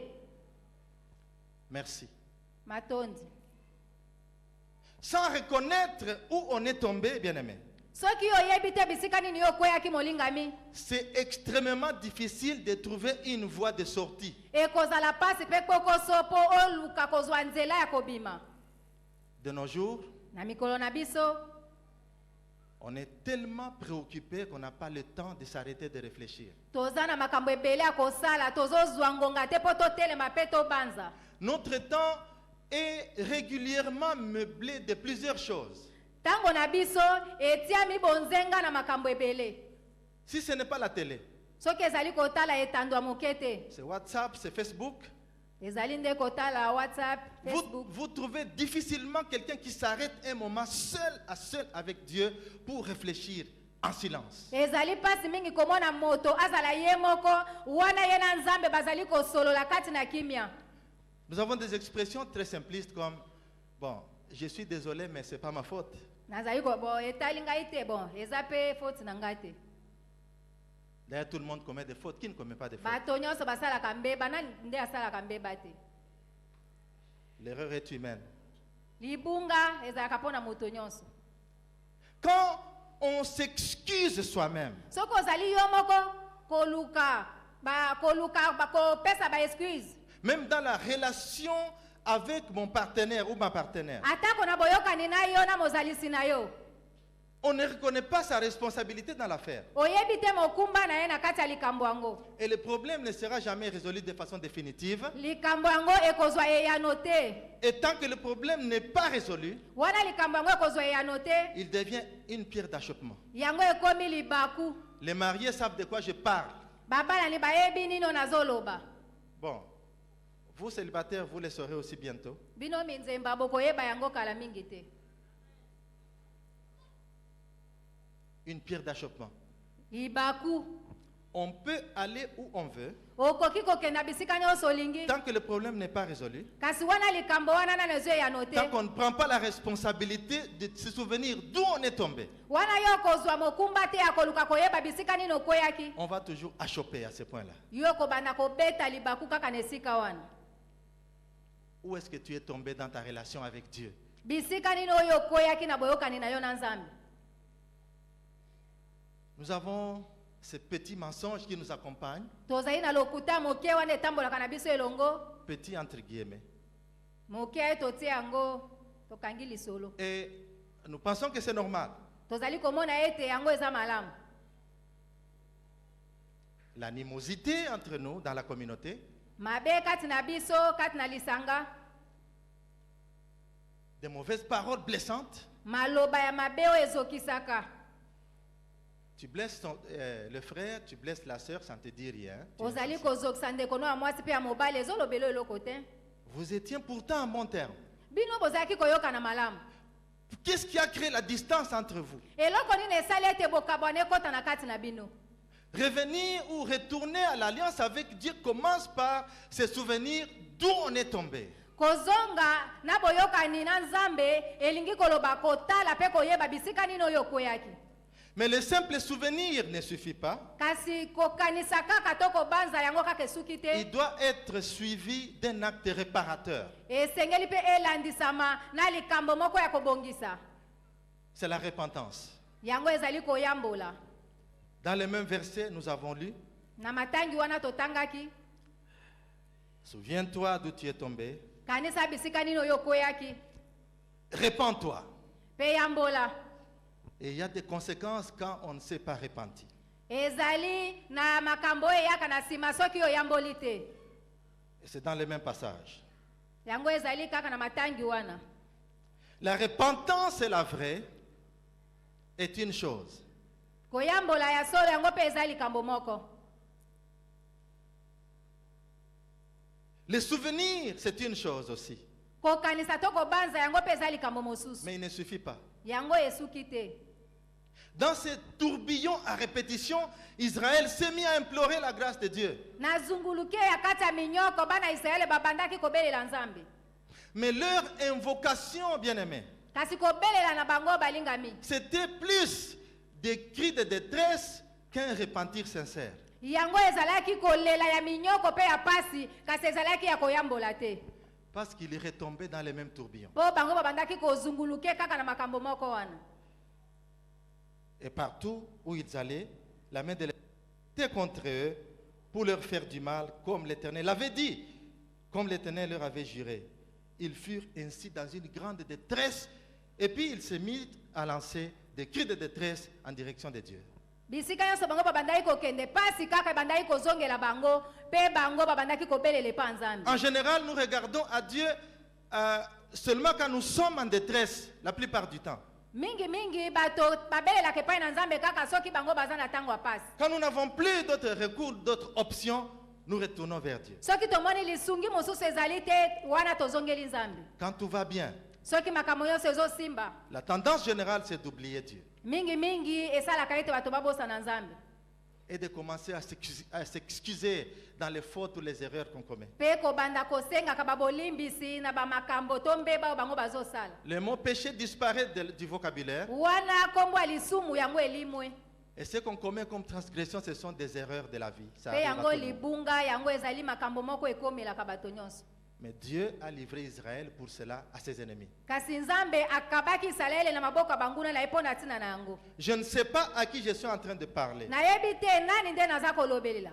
Merci. Matondi. Sans reconnaître où on est tombé, bien-aimé, Soki oyebi te bisika nini yo okweyaki molingami. c'est extrêmement difficile de trouver une voie de sortie. Ekozala pasi pe kokoso po oluka kozwa nzela ya kobima. De nos jours, Na mikolo na biso, On est tellement préoccupé qu'on n'a pas le temps de s'arrêter de réfléchir. toza na makambo ebele ya kosala tozozwa ngonga te mpo totelema mpe tobanza. Notre temps est régulièrement meublé de plusieurs choses. Ntango na biso etiami bonzenga na makambo ebele. Si ce n'est pas la télé, Soki ezali kotala etando ya moke te, c'est WhatsApp, c'est Facebook. ezali nde kotala WhatsApp, Facebook. Vous trouvez difficilement quelqu'un qui s'arrête un moment seul à seul avec Dieu pour réfléchir en silence. Ezali pasi mingi komona moto azala ye moko wana ye na nzambe bazali kosolola kati na kimia. Nous avons des expressions très simplistes comme bon, je suis désolé mais c'est pas ma faute. Nazali ko bo etali ngai te bon, eza pe faute na ngai te. D'ailleurs, tout le monde commet des fautes. Qui ne commet pas des fautes? Bato nyonso basalaka mbeba nani nde asalaka mbeba te. L'erreur est humaine. Libunga ezalaka mpona moto nyonso. Quand on s'excuse soi-même, Soki ozali yo moko koluka kopesa ba excuse. même dans la relation avec mon partenaire ou ma partenaire, Atako na boyokani na yo na mozalisi na yo. on ne reconnaît pas sa responsabilité dans l'affaire. Oyebi te mokumba na ye na kati ya likambo yango. Et le problème ne sera jamais résolu de façon définitive. Likambo yango ekozwa eyano te. Et tant que le problème n'est pas résolu, Wana likambo yango ekozwa eyano te, il devient une pierre d'achoppement. yango ekomi libaku. Les mariés savent de quoi je parle. Babalani bayebi nino nazoloba. Bon, vous célibataires, vous le saurez aussi bientôt. Bino minzemba bokoyeba yango kala mingi te. Une pierre d'achoppement. Libaku. On peut aller où on veut, Okoki kokenda bisika nyonso olingi. tant que le problème n'est pas résolu, Kasi wana likambo wana na nezo eyano te. tant qu'on ne prend pas la responsabilité de se souvenir d'où on est tombé, Wana yo kozwa mokumba te ya koluka koyeba bisika nino koyaki. on va toujours achopper à ce point-là. Yo kobanda kobeta libaku kaka na esika wana. Où est-ce que tu es tombé dans ta relation avec Dieu? Bisika nino oyo koyaki na boyokani na yo na nzambe. Nous avons ces petits mensonges qui nous accompagnent, Tozali na lokuta moke wana etambolaka na biso elongo. petits entre guillemets. Moke totie yango tokangi lisolo. Et nous pensons que c'est normal. Tozali komona ete yango eza malamu. L'animosité entre nous dans la communauté, Mabe kati na biso kati na lisanga. des mauvaises paroles blessantes. Maloba ya mabe oyo ezokisaka. Tu blesses le frère, tu blesses la sœur sans te dire rien. Tu es Ozali insensé. kozokisa ndeko no ya mwasi pe ya mobali ezolobela eloko te. Vous étiez pourtant en bon terme. Bino bozalaki koyoka na malamu. Qu'est-ce qui a créé la distance entre vous? Eloko nini esali ete bokabwana ekota na kati na bino. Revenir ou retourner à l'alliance avec Dieu commence par se souvenir d'où on est tombé. Kozonga na boyokani na nzambe elingi koloba kotala pe koyeba bisika nini oyo koyaki. Mais le simple souvenir ne suffit pas. Kasi kokanisa kaka to kobanza yango kaka esuki te. Il doit être suivi d'un acte réparateur. Esengeli pe elandisama na likambo moko ya kobongisa. C'est la repentance. Yango ezali koyambola. Dans le même verset, nous avons lu, Na matangi wana totangaki. souviens-toi d'où tu es tombé, Kanisa bisika nini oyo koyaki. repens-toi. Pe yambola. Et il y a des conséquences quand on ne s'est pas repenti. Ezali na makambo eyaka na sima soki oyamboli te. Et c'est dans le même passage. Yango ezali kaka na matangi wana. La repentance, c'est la vraie, est une chose. Koyambola ya solo yango pe ezali likambo moko. Le souvenir, c'est une chose aussi. Kokanisa to kobanza yango pe ezali likambo mosusu. Mais il ne suffit pas. Yango esuki te. Dans ce tourbillon à répétition, Israël s'est mis à implorer la grâce de Dieu. Na zunguluke ya kati ya minyoko bana Israele babandaki kobelela nzambe. Mais leur invocation, bien-aimés, Kasi kobelela na bango balingami. c'était plus des cris de détresse qu'un repentir sincère. Yango ezalaki kolela ya minyoko pe ya pasi kasi ezalaki ya koyambola te. Parce qu'il est retombé dans les mêmes tourbillons. Po bango babandaki kozunguluke kaka na makambo moko wana. Et partout où ils allaient, la main de l'Éternel était contre eux pour leur faire du mal, comme l'Éternel l'avait dit, comme l'Éternel leur avait juré. Ils furent ainsi dans une grande détresse, et puis ils se mirent à lancer des cris de détresse en direction de Dieu. bisika nyonso bango babandaki kokende pasi kaka bandaki kozongela bango pe bango babandaki kobelela epa nzambe. En général, nous regardons à Dieu seulement quand nous sommes en détresse, la plupart du temps. mingi bato babelelaka epai na nzambe kaka soki bango baza na ntango ya pasi. Quand nous n'avons plus d'autres recours, d'autres options, nous retournons vers Dieu. soki tomoni lisungi mosusu ezali te wana tozongeli nzambe. Quand tout va bien, soki makambo nyonso ezosimba la tendance générale, c'est d'oublier Dieu mingi esalaka ete bato babosana nzambe et de commencer à s'excuser dans les fautes ou les erreurs qu'on commet. pe kobanda kosengaka babolimbisi na bamakambo to mbeba oyo bango bazosala. Le mot péché disparaît du vocabulaire wana nkombo ya lisumu yango elimwe et ce qu'on commet comme transgression, ce sont des erreurs de la vie. Ça pe arrive à yango tout le monde. libunga yango ezali makambo moko ekomelaka bato nyonso. Mais Dieu a livré Israël pour cela à ses ennemis. kasi nzambe akabaki isalaele na maboko ya banguna na ye mpo na ntina na yango. Je ne sais pas à qui je suis en train de parler. nayebi te nani nde naza kolobelela.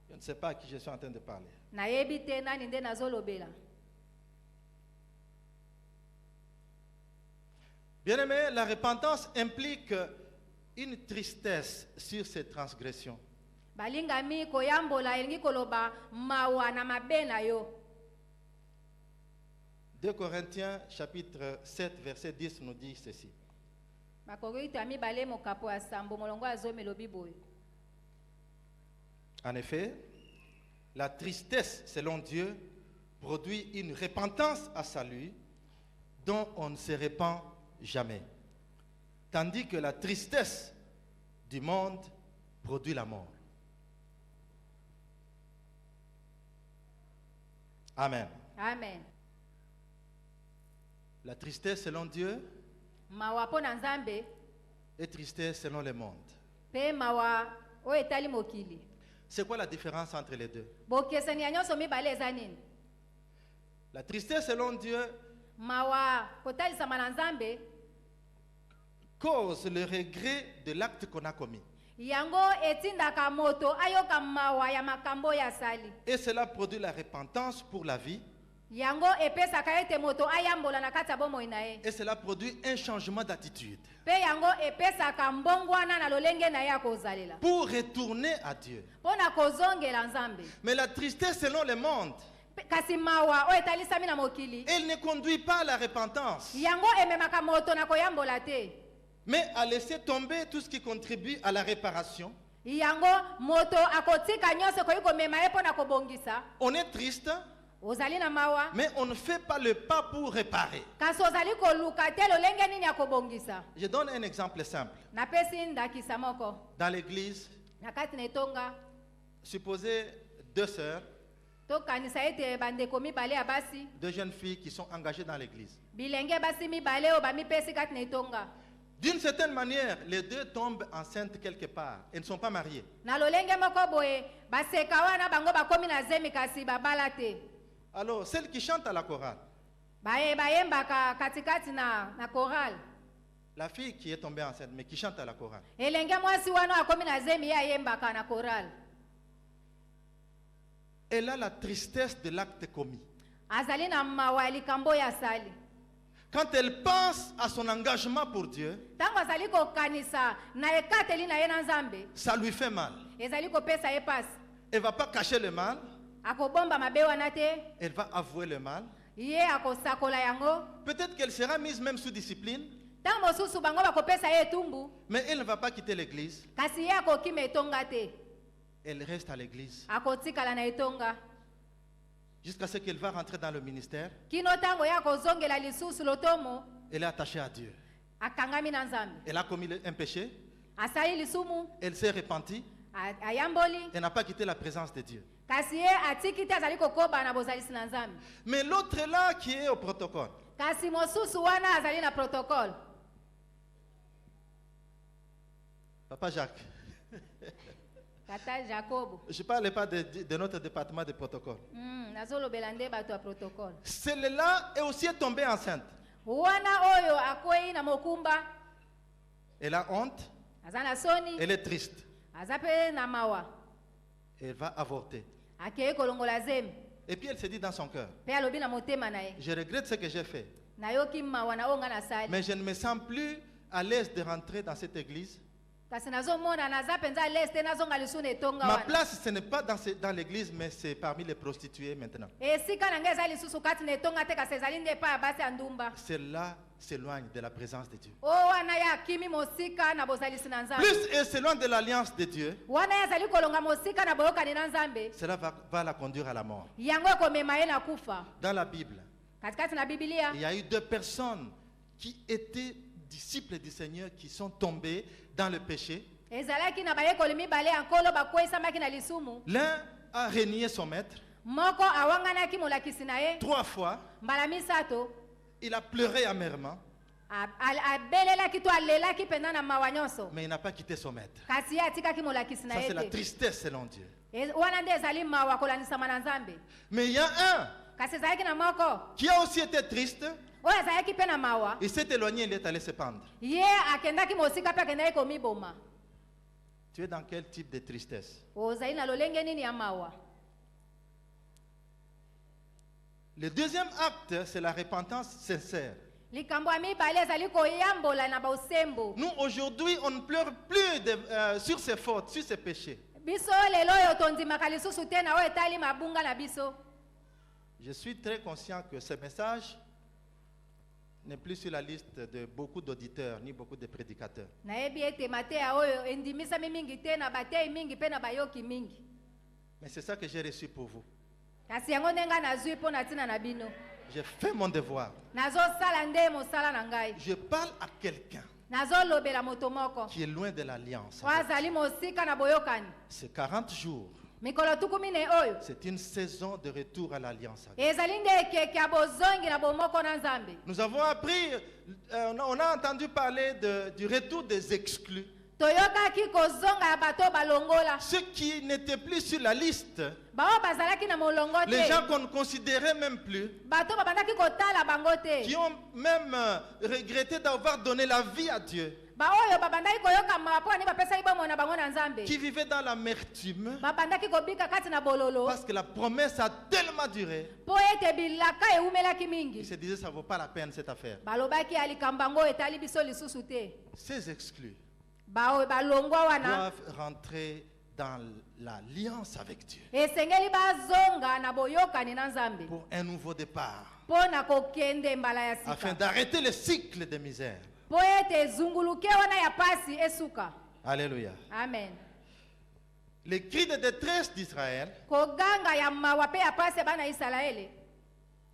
Je ne sais pas à qui je suis en train de parler. nayebi te nani nde nazolobela. Bien-aimé, la repentance implique une tristesse sur ces transgressions. balingami koyambola elingi koloba mawa na mabe na yo. 2 Corinthiens chapitre 7 verset 10 nous dit ceci. bakorinto ya mibale mokapo ya sambo molongo ya zomi elobi boye. En effet, la tristesse, selon Dieu, produit une repentance à salut dont on ne se repent jamais. Tandis que la tristesse du monde produit la mort. Amen. amen. La tristesse selon Dieu mawa mpo na nzambe et tristesse selon le monde. pe mawa oyo etali mokili. C'est quoi la différence entre les deux? bokesani ya nyonso mibale eza nini? La tristesse selon Dieu mawa kotalisama na nzambe cause le regret de l'acte qu'on a commis. yango etindaka moto ayoka mawa ya makambo oyo asali. Et cela produit la repentance pour la vie. yango epesaka ete moto ayambola na kati ya bomoi na ye. Et cela produit un changement d'attitude pe yango epesaka mbongwana na lolenge na ye ya kozalela pour retourner à Dieu. mpo na kozongela nzambe. Mais la tristesse selon le monde, kasi mawa oyo etalisami na mokili elle ne conduit pas à la repentance, yango ememaka moto na koyambola te. mais à laisser tomber tout ce qui contribue à la réparation. yango moto akotika nyonso koyi komema ye mpo na kobongisa. On est triste, ozali na mawa mais on ne fait pas le pas pour réparer. kasi ozali koluka te lolenge nini ya kobongisa. Je donne un exemple simple. napesi ndakisa moko. Dans l'église, na kati na etonga supposez deux sœurs, tokanisa ete bandeko mibale ya basi deux jeunes filles qui sont engagées dans l'église. bilenge basi mibale oyo bamipesi kati na etonga. D'une certaine manière, les deux tombent enceintes quelque part. Elles ne sont pas mariées. na lolenge moko boye baseka wana bango bakomi na zemi kasi babala te. Alors, celle qui chante à la chorale, bayembaka katikati na chorale. la fille qui est tombée enceinte, mais qui chante à la chorale, elenge mwasi wana akomi na zemi ye ayembaka na chorale. elle a la tristesse de l'acte commis. azali na mawa ya likambo oyo asali. Quand elle pense à son engagement pour Dieu, ntango azali kokanisa na ekateli na ye na nzambe ça lui fait mal. ezali kopesa ye pasi. Elle ne va pas cacher le mal, akobomba mabe wana te. elle va avouer le mal. ye akosakola yango. Peut-être qu'elle sera mise même sous discipline, ntango mosusu bango bakopesa ye etumbu mais elle ne va pas quitter l'église. kasi ye akokima etonga te. Elle reste à l'église akotikala na etonga jusqu'à ce qu'elle va rentrer dans le ministère. kino ntango ye akozongela lisusu lotomo. Elle est attachée à Dieu. akangami na nzambe. Elle a commis un péché, asali lisumu. elle s'est repentie, ayamboli. elle n'a pas quitté la présence de Dieu. kasi ye atiki te azali kokoba na bozalisi na nzambe. Mais l'autre là qui est au protocole, kasi mosusu wana azali na protocole. Papa Jacques, tata jacobo. je ne parle pas de notre département de protocole. nazolobela nde bato ya protocole. Celle-là est aussi tombée enceinte. wana oyo akwei na mokumba. Elle a honte, aza na soni. elle est triste. aza mpe na mawa. Elle va avorter. akei kolongola zemi. Et puis elle se dit dans son cœur, mpe alobi na motema na ye. je regrette ce que j'ai fait. nayoki mawa na onga nasali Mais je ne me sens plus à l'aise de rentrer dans cette église. kasi nazomona naza penza leste nazonga lisusu etonga Ma wana place, ce n'est pas dans l'église, mais c'est parmi les prostituées maintenant. esika na ngai eza lisusu kati na etonga te kasi ezali nde epai ya basi ya ndumba Cela s'éloigne de la présence de Dieu. o wana ye akimi mosika na bozalisi na nzambe Plus elle s'éloigne de l'alliance de Dieu, wana ye azali kolonga mosika na boyokani na nzambe cela va la conduire à la mort. yango ekomema ye na kufa Dans la Bible, katikati na bibilia il y a eu 2 personnes qui étaient disciples du Seigneur qui sont tombés dans le péché. ezalaki na bayekoli mibale ya nkolo bakwesamaki na lisumu L'un a renié son maître moko awanganaki molakisi na ye 3 fois. mbala misato Il a pleuré amèrement, abelelaki to alelaki mpenza na mawa nyonso mais il n'a pas quitté son maître. kasi ye atikaki molakisi na Ça, c'est ye la te tristesse selon Dieu. wana nde ezali mawa kolanisama na nzambe Mais il y a un kasi ezalaki na moko qui a aussi été triste. oyo azalaki mpe na mawa Il s'est éloigné, il est allé se pendre. ye akendaki mosika mpe akendaki komiboma Tu es dans quel type de tristesse? ozali na lolenge nini ya mawa Le deuxième acte, c'est la repentance sincère. likambo ya mibale ezali koyambola na bosembo Nous, aujourd'hui, on ne pleure plus sur ses fautes, sur ses péchés. biso lelo oyo tondimaka lisusu te na oyo etali mabunga na biso Je suis très conscient que ce message n'est plus sur la liste de beaucoup d'auditeurs, ni beaucoup de prédicateurs. nayebi ete mateya oyo endimisami mingi te na bateyi mingi mpe na bayoki mingi Mais c'est ça que j'ai reçu pour vous. kasi yango nde ngai nazwi mpo na ntina na bino J'ai fait mon devoir. nazosala nde mosala na ngai Je parle à quelqu'un nazolobela moto moko qui est loin de l'alliance. oyo azali mosika na boyokani Ces 40 jours, mikolo tuku mine oyo c'est une saison de retour à l'alliance. ezali nde ekeke ya bozongi na bomoko na nzambe Nous avons appris, on a entendu parler du retour des exclus. toyokaki kozonga ya bato balongola Ceux qui n'étaient plus sur la liste, bao bazalaki na molongo les te gens qu'on ne considérait même plus, bato babandaki kotala bango te qui ont même regretté d'avoir donné la vie à Dieu, baoyo babandaki koyoka mawa mpo ani bapesaki bomoi na bango na nzambe qui vivaient dans l'amertume, babandaki kobika kati na bololo parce que la promesse a tellement duré, mpo ete bilaka ewumelaki ils mingi se disaient ça ne vaut pas la peine cette affaire. balobaki ya likambo yango etali biso lisusu te Ces exclus baoyo balongwa wana doivent rentrer dans l'alliance avec Dieu esengeli bazonga na boyokani na nzambe pour un nouveau départ, mpo na kokende mbala ya afin sika d'arrêter le cycle de misère. mpo ete ezunguluke wana ya pasi esuka Alléluia. amen Les cris de détresse d'Israël, koganga ya mawa mpe ya pasi ya bana isalaele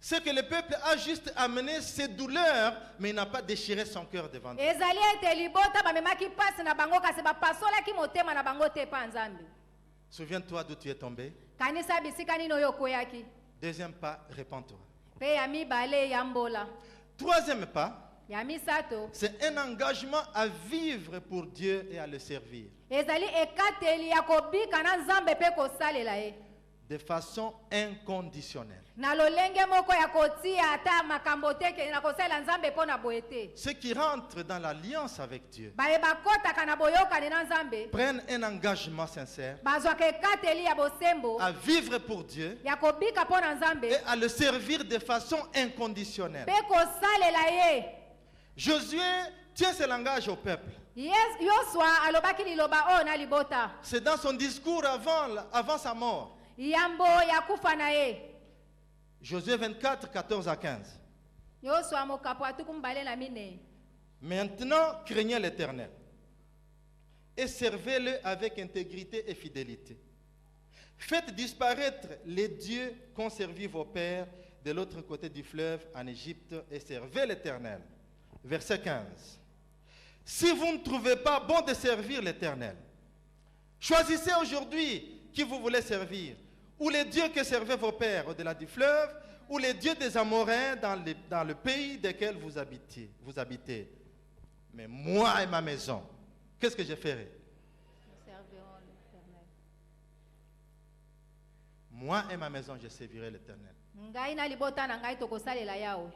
c'est que le peuple a juste amené ses douleurs, mais il n'a pas déchiré son cœur devant Dieu. ezali ete libota bamemaki pasi na bango kasi bapasolaki motema na bango te mpa nzambe Souviens-toi d'où tu es tombé. kanisa bisika nini oyo okweyaki Deuxième pas, répands-toi. mpe ya mibale yambola Troisième pas, ya misato c'est un engagement à vivre pour Dieu et à le servir ezali ekateli ya kobika na nzambe mpe kosalela ye de façon inconditionnelle. na lolenge moko ya kotia ata makambo te ke na kosalela nzambe mpo na boye te Ceux qui rentrent dans l'alliance avec Dieu baye bakotaka na boyokani na nzambe prennent un engagement sincère bazwaka ekateli ya bosembo à vivre pour Dieu ya kobika mpo na nzambe et à le servir de façon inconditionnelle. mpe kosalela ye Josué tient ce langage au peuple. yoswa alobaki liloba oyo na libota C'est dans son discours avant sa mort. yambo ya kufa na ye Josué 24, 14 à 15. yoswa mokapo atuku mibale na minei Maintenant, craignez l'Éternel et servez-le avec intégrité et fidélité. Faites disparaître les dieux qu'ont servi vos pères de l'autre côté du fleuve en Égypte et servez l'Éternel. Verset 15. Si vous ne trouvez pas bon de servir l'Éternel, choisissez aujourd'hui qui vous voulez servir, ou les dieux que servaient vos pères au-delà du fleuve, ou les dieux des Amoréens dans le pays desquels vous habitez. Mais moi et ma maison, qu'est-ce que je ferai? Moi et ma maison, je servirai l'Éternel. ngai na libota na ngai tokosalela yawe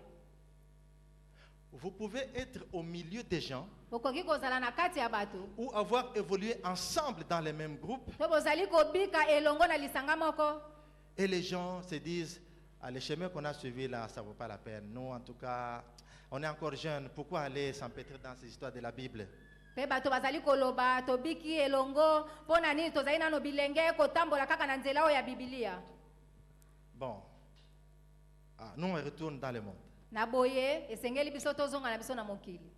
Vous pouvez être au milieu des gens okoki kozala na kati ya bato ou avoir évolué ensemble dans les mêmes groupes to bozali kobika elongo na lisanga moko et les gens se disent les chemins qu'on a suivis là, ça ne vaut pas la peine. Nous, en tout cas, on est encore jeunes. Pourquoi aller s'empêtrer dans ces histoires de la Bible? Pe bato bazali koloba tobiki elongo pona nini tozali nano bilenge kotambola kaka na nzela oyo ya Biblia. Bon. Nous, on retourne dans le monde. Na boye esengeli biso tozonga na biso na mokili.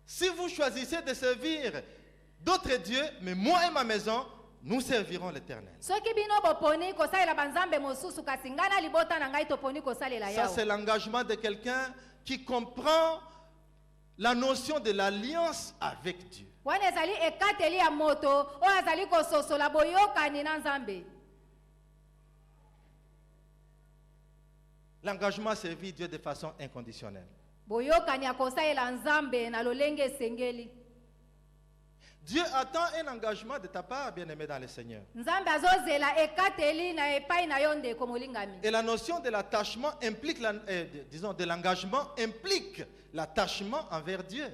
Si vous choisissez de servir d'autres dieux, mais moi et ma maison, nous servirons l'Éternel. Soki bino boponi kosalela banzambe mosusu kasi ngana libota na ngai toponi kosalela Ça, yao. c'est l'engagement de quelqu'un qui comprend la notion de l'alliance avec Dieu. Wana ezali ekateli ya moto oyo azali kososola boyokani na nzambe. L'engagement à servir Dieu de façon inconditionnelle. Boyokani ya kosalela nzambe na lolenge esengeli. Dieu attend un engagement de ta part, bien-aimé dans le Seigneur. Nzambe azozela ekateli na epai na yo ndeko molingami. Et la notion de l'attachement implique, disons, de l'engagement implique l'attachement envers Dieu.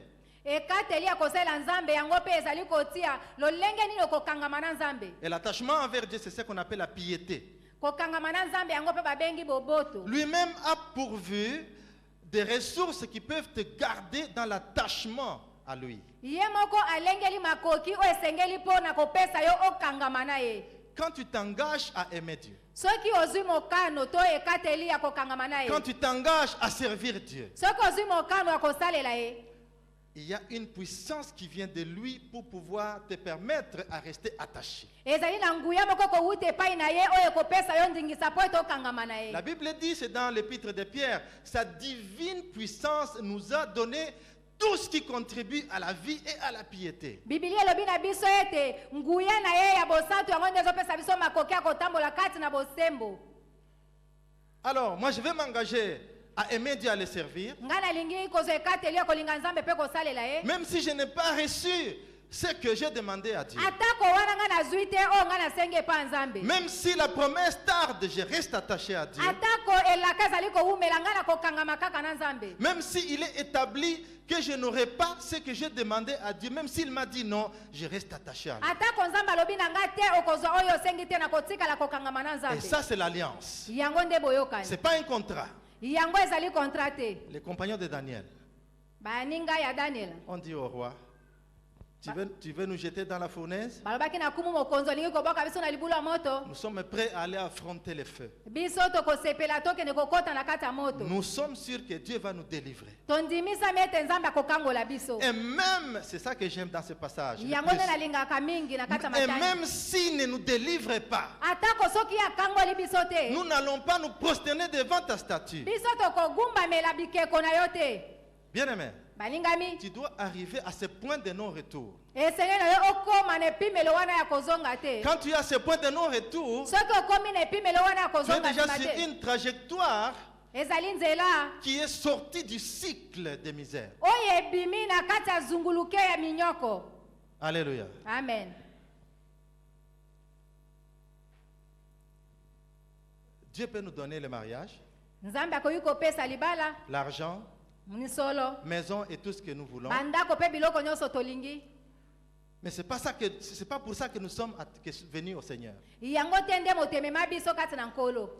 Ekateli ya kosalela nzambe yango pe ezali kotia lolenge nini okokangama na nzambe. Et l'attachement envers Dieu, c'est ce qu'on appelle la piété. Kokangama na nzambe yango pe babengi boboto. Lui-même a pourvu des ressources qui peuvent te garder dans l'attachement à lui. Ye moko alengeli makoki o esengeli pona kopesa yo okangama na ye. Quand tu t'engages à aimer Dieu, Soki ozwi mokano to ekateli ya kokangama na ye. quand tu t'engages à servir Dieu, Soki ozwi mokano ya kosalela ye. il y a une puissance qui vient de lui pour pouvoir te permettre à rester attaché. Ezali na nguya moko kowuta epai na ye oyo ekopesa yo ndingisa po ete okangama na ye. La Bible dit, c'est dans l'épître de Pierre, sa divine puissance nous a donné tout ce qui contribue à la vie et à la piété. Biblia elobi na biso ete nguya na ye ya bosantu yango nde ezopesa biso makoki ya kotambola kati na bosembo. Alors, moi je vais m'engager à aimer Dieu, à le servir, Nga nalingi kozwa ekateli ya kolinga nzambe pe kosalela ye. même si je n'ai pas reçu ce que j'ai demandé à Dieu. Atako wana nga nazwi te oyo nga nasengi epai ya nzambe. Même si la promesse tarde, je reste attaché à Dieu. Atako elaka ezali kowumela nga na kokangama kaka na nzambe. Même s'il est établi que je n'aurai pas ce que j'ai demandé à Dieu, même s'il m'a dit non, je reste attaché à lui. Atako nzambe alobi na nga te okozwa oyo osengi te na kotikala kokangama na Et nzambe. ça, c'est l'alliance. Yango nde Ce boyokani. n'est pas un contrat. Yango ezali contrat te. Les compagnons de Daniel Baninga ya Daniel. ont dit au roi, tu veux nous jeter dans la fournaise? Balobaki na kumu mokonzi olingi koboka biso na libulu ya moto. Nous sommes prêts à aller affronter le feu. Biso tokosepela tokende kokota na kati ya moto. Nous sommes sûrs que Dieu va nous délivrer. Tondimisami ete nzambe akokangola biso. Et même, c'est ça que j'aime dans ce passage. le Yango plus. nde nalingaka mingi na kati ya Et matani. même s'il ne nous délivre pas, Atako soki akangoli biso te. nous n'allons pas nous prosterner devant ta statue. Biso tokogumbamela bikeko na yo te. Bien-aimé, Balingami. tu dois arriver à ce point de non-retour. Esenge na yo okoma na epimelo wana ya kozonga te. Quand tu as ce point de non-retour, Soki okomi na epimelo wana ya tu es kozonga déjà nsima sur te. une trajectoire Ezali nzela qui est sortie du cycle de misère. oyo ebimi na kati ya zunguluke ya minyoko. Alléluia. Amen. Dieu peut nous donner le mariage, Nzambe akoki kopesa libala, l'argent, misolo, maison et tout ce que nous voulons. bandako pe biloko nyonso tolingi. Mais c'est pas pour ça que nous sommes venus au Seigneur. Yango te nde motemema biso kati na nkolo.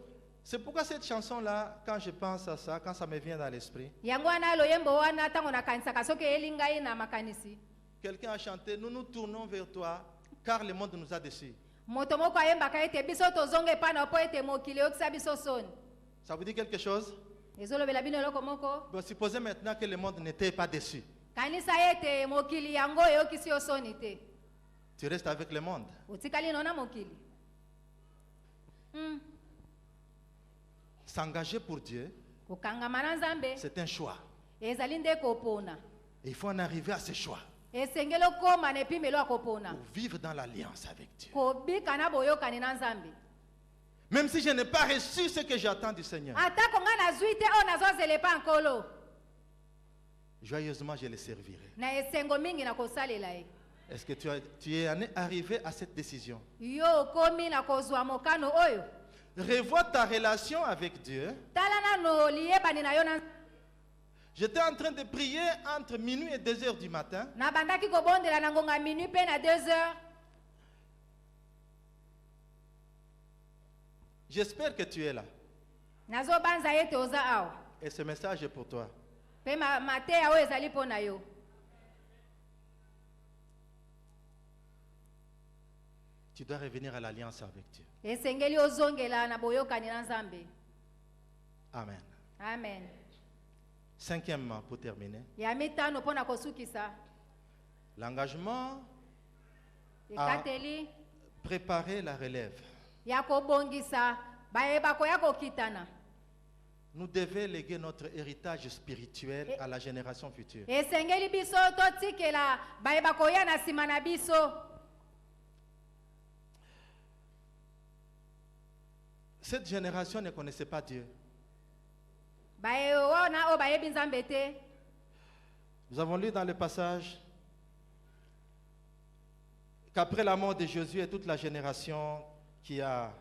C'est pourquoi cette chanson-là, quand je pense à ça, quand ça me vient dans l'esprit, Yango wana loyembo wana ntango nakanisaka soki eyeli ngai na makanisi. quelqu'un a chanté, nous nous tournons vers toi, car le monde nous a déçus. Moto moko ayembaka ete biso tozonga epai na po ete mokili eyokisa biso soni. Ça vous dit quelque chose? Ezolobela bino eloko moko. Bon, supposez maintenant que le monde n'était pas déçu. Kanisa ete mokili yango eyokisi yo soni te. Tu restes avec le monde. Otikali nona mokili. S'engager pour Dieu, Kokangama na nzambe c'est un choix. ezali nde kopona. Et il faut en arriver à ce choix Esengeli okoma na epimelo ya kopona. pour vivre dans l'alliance avec Dieu. Kobika na boyokani na nzambe. Même si je n'ai pas reçu ce que j'attends du Seigneur, Atako nga nazwi te oyo nazozela epai ya nkolo. joyeusement je le servirai. Na esengo mingi na kosalela ye. Est-ce que tu es arrivé à cette décision? Yo okomi na kozwa mokano oyo. Revois ta relation avec Dieu. Tala nano liyebani na yo na J'étais en train de prier entre minuit et 2 heures du matin. na bandaki kobondela na ngonga minuit pe na 2 heures. J'espère que tu es là. nazobanza ete oza awa Et ce message est pour toi. mpe mateya oyo ezali mpo na yo. Tu dois revenir à l'alliance avec Dieu. Esengeli ozongela na boyokani na Nzambe. Amen. Amen. Cinquièmement, pour terminer, Ya mitano mpo na kosukisa l'engagement à ekateli préparer la relève. ya kobongisa bayeba koya kokitana. Nous devons léguer notre héritage spirituel à la génération future. Esengeli biso totikela bayeba koya na nsima na biso. Cette génération ne connaissait pas Dieu. Bayona o bayebi Nzambe te. Nous avons lu dans le passage qu'après la mort de Josué, toute la génération qui a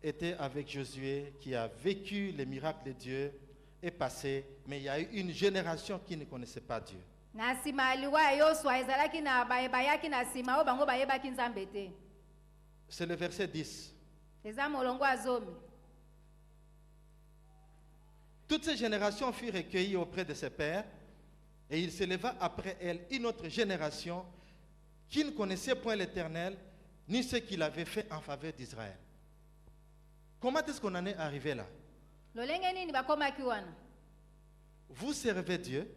été avec Josué, qui a vécu les miracles de Dieu, est passée, mais il y a eu une génération qui ne connaissait pas Dieu. Na nsima liwa ya Yosua ezalaki na bayebaki na nsima o bango bayebaki Nzambe te. C'est le verset 10. Eza molongo ya zomi. Toutes ces générations furent recueillies auprès de ses pères, et il s'éleva après elles une autre génération qui ne connaissait point l'Éternel, ni ce qu'il avait fait en faveur d'Israël. Comment est-ce qu'on en est arrivé là? Lolenge nini bakomaki wana? Vous servez Dieu,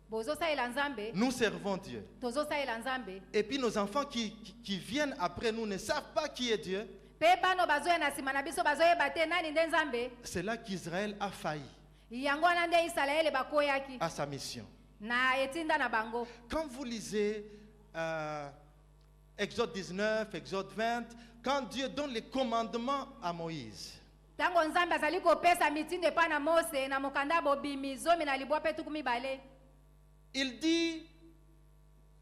Bozosalela Nzambe, nous servons Dieu. tozosalela Nzambe. Et puis nos enfants qui viennent après nous ne savent pas qui est Dieu. Pe bano bazoya na nsima na biso bazoyeba te nani nde Nzambe. C'est là qu'Israël a failli Yango wana nde Isalaele bakoyaki à sa mission. na etinda na bango. Quand vous lisez Exode 19, Exode 20, quand Dieu donne les commandements à Moïse, Tango Nzambe azali kopesa mitindo epa na Mose na mokanda bobimi zomi na libwa pe tuku mibale. il dit,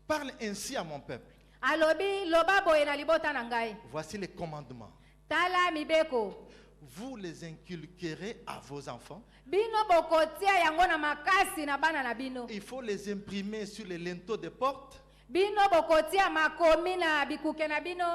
parle ainsi à mon peuple. Alobi loba boye na libota na ngai. Voici les commandements. Tala mibeko. Vous les inculquerez à vos enfants. Bino bokotia yango na makasi na bana na bino. Il faut les imprimer sur les linteaux des portes. Bino bokotia makomi na bikuke na bino.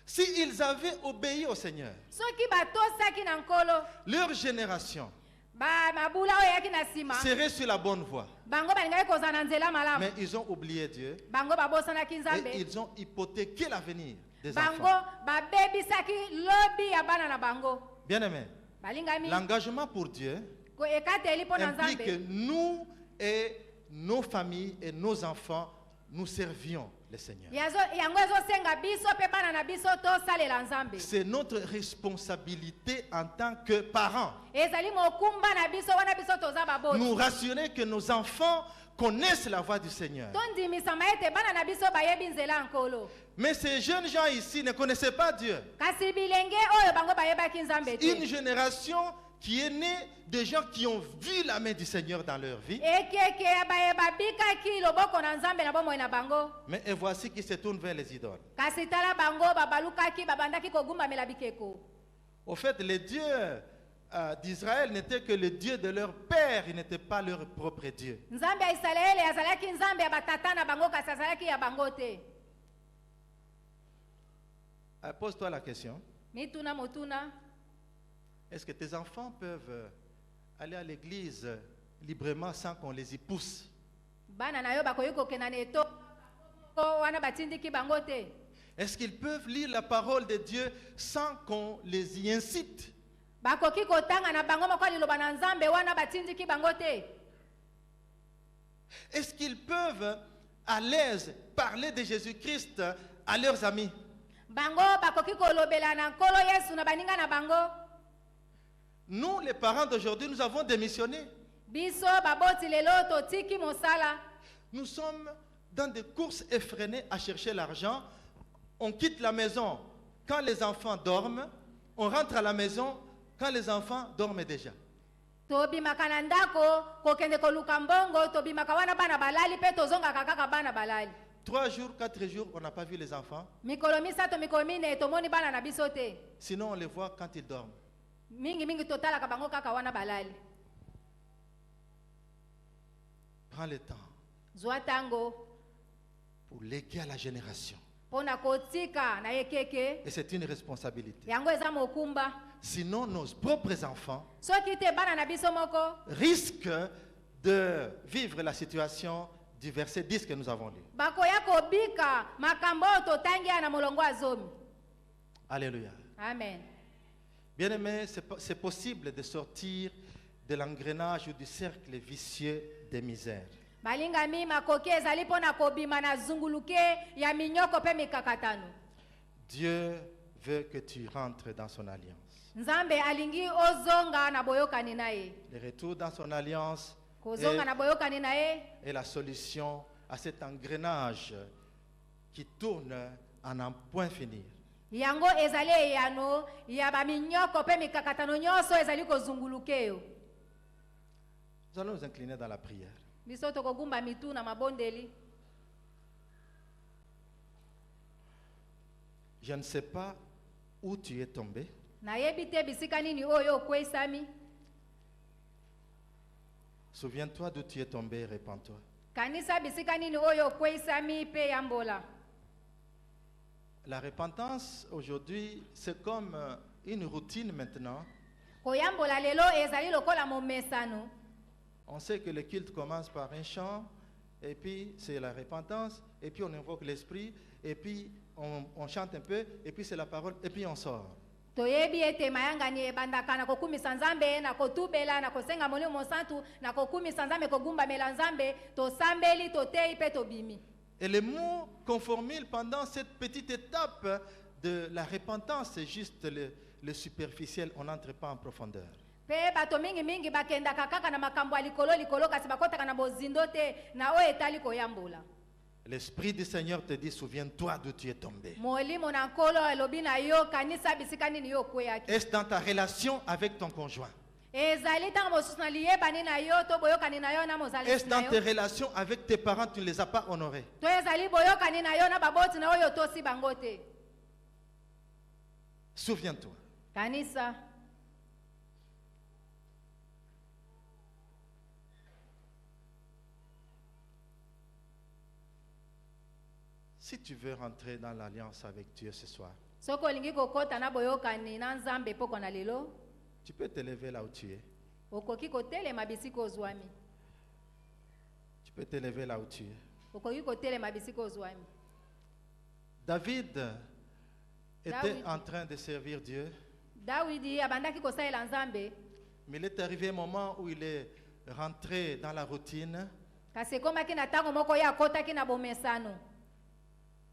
S'ils avaient obéi au Seigneur, Soki batosaki na nkolo, leur génération ba mabula oyo yaki na sima. serait sur la bonne voie. Bango balingaki kozala na nzela malamu. Mais ils ont oublié Dieu Bango babosanaki Nzambe. et ils ont hypothéqué l'avenir des Bango enfants. babebisaki lobi ya bana na bango. Bien aimé, Balingami l'engagement pour Dieu ko ekateli mpo na implique que Nzambe. nous et nos familles et nos enfants, nous servions le Seigneur. Yango ezosenga biso pe bana na biso tosalela Nzambe. C'est notre responsabilité en tant que parents. Ezali mokumba na biso wana biso toza baboti. Nous rassurer que nos enfants connaissent la voix du Seigneur. Tondimisama ete bana na biso bayebi nzela nkolo. Mais ces jeunes gens ici ne connaissaient pas Dieu. Kasi bilenge oyo bango bayebaki Nzambe Une te. génération qui est née de gens qui ont vu la main du Seigneur dans leur vie. Ekeke ya bayeba bikaki loboko na Nzambe na bomoi na bango. Mais et voici qu'ils se tournent vers les idoles. Kasi tala bango babalukaki babandaki kogumbamela bikeko. Au fait, le Dieu d'Israël n'était que le Dieu de leur père, il n'était pas leur propre Dieu. Nzambe ya Israele azalaki Nzambe ya batata na bango kasi azalaki ya bango te. Pose-toi la question, Mituna motuna. est-ce que tes enfants peuvent aller à l'église librement sans qu'on les y pousse? Bana na yo bakoyi kokena neto. Wana batindiki bango te. Est-ce qu'ils peuvent lire la parole de Dieu sans qu'on les y incite? Bakoki kotanga na bango moko liloba na Nzambe wana batindiki bango te. Est-ce qu'ils peuvent à l'aise parler de Jésus-Christ à leurs amis? Bango bakoki kolobela na nkolo Yesu na baninga na bango. Nous, les parents d'aujourd'hui, nous avons démissionné. Biso baboti lelo totiki mosala. Nous sommes dans des courses effrénées à chercher l'argent. On quitte la maison quand les enfants dorment. On rentre à la maison quand les enfants dorment déjà. Tobimaka na ndako kokende koluka mbongo tobimaka wana bana balali pe tozongaka kaka bana balali. 3 jours, 4 jours, on n'a pas vu les enfants. Mikolo misato mikolo mine tomoni bana na biso te. Sinon, on les voit quand ils dorment. Mingi totalaka bango kaka wana balali. Prends le temps Zwa tango pour léguer à la génération Pona kotika na yekeke. Et c'est une responsabilité. Yango eza mokumba. Sinon, nos propres enfants Soki te bana na biso moko. risquent de vivre la situation du verset 10 que nous avons lu. Bakoya kobika makambo totangia na molongo azomi. Alléluia. Amen. Bien-aimés, c'est possible de sortir de l'engrenage ou du cercle vicieux des misères. Balingami makoki ezali pona kobima na zunguluke ya minyoko pe mikakatano. Dieu veut que tu rentres dans son alliance. Nzambe alingi ozonga na boyokani naye. Le retour dans son alliance Kozonga na boyokani naye est la solution à cet engrenage qui tourne à n'en point finir. yango ezali eyano ya ba minyoko pe mikakatano nyonso ezali kozunguluke yo. Nous allons nous incliner dans la prière. Biso tokogumba mitu na mabondeli. Je ne sais pas où tu es tombé. Nayebi te bisika nini oyo okwesami. Souviens-toi d'où tu es tombé et répands-toi. Kanisa bisika nini oyo okwesami pe yambola. La repentance aujourd'hui, c'est comme une routine maintenant. Koyambola lelo ezali lokola momesano. On sait que le culte commence par un chant, et puis c'est la repentance, et puis on invoque l'esprit, et puis on chante un peu, et puis c'est la parole, et puis on sort. Toyebi ete mayanga ni ebandaka na kokumisa nzambe na kotubela na kosenga molimo santu na kokumisa nzambe kogumba mela nzambe tosambeli totei pe tobimi. Et le mot conformile pendant cette petite étape de la repentance, c'est juste le superficiel, on n'entre pas en profondeur. Pe bato mingi mingi bakenda kaka na makambo ya likolo kasi bakotaka na bozindo te na o etali koyambola. L'Esprit du Seigneur te dit, souviens-toi d'où tu es tombé. Molimo na nkolo elobi na yo kanisa bisika nini yo kweyaki. Est-ce dans ta relation avec ton conjoint? Ezali tango mosusu na liyebani na yo to boyokani na yo na mozali Est-ce na dans yo. tes relations avec tes parents, tu ne les as pas honorés? To ezali boyokani na yo na baboti na oyo tosi bango te. Souviens-toi. Kanisa. Si tu veux rentrer dans l'alliance avec Dieu ce soir, Soko lingi kokota na boyokani na nzambe poko na lelo. tu peux te lever là où tu es. Okoki kotelema bisika ozwami. Tu peux te lever là où tu es. Okoki kotelema bisika ozwami. David était David. en train de servir Dieu, Dawidi abandaki kosalela nzambe. mais il est arrivé un moment où il est rentré dans la routine, Kasi ekomaki na ntango moko ye akotaki na bomesano.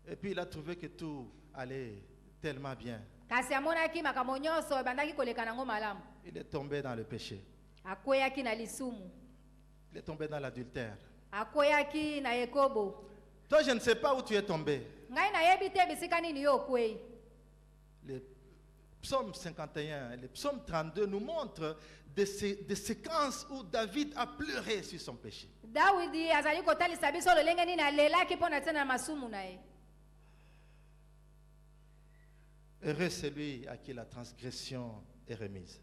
et puis il a trouvé que tout allait tellement bien. Kasi amonaki makambo nyonso ebandaki koleka nango malamu. Il est tombé dans le péché. Akweyaki na lisumu. Il est tombé dans l'adultère. Akweyaki na ekobo. Toi, je ne sais pas où tu es tombé. Ngai nayebi te bisika nini yo okwei. Le psaume 51 et le psaume 32 nous montrent des séquences où David a pleuré sur son péché. Dawidi azali kotalisa biso lolenge nini alelaki mpo na tina na masumu na ye. Heureux celui à qui la transgression est remise.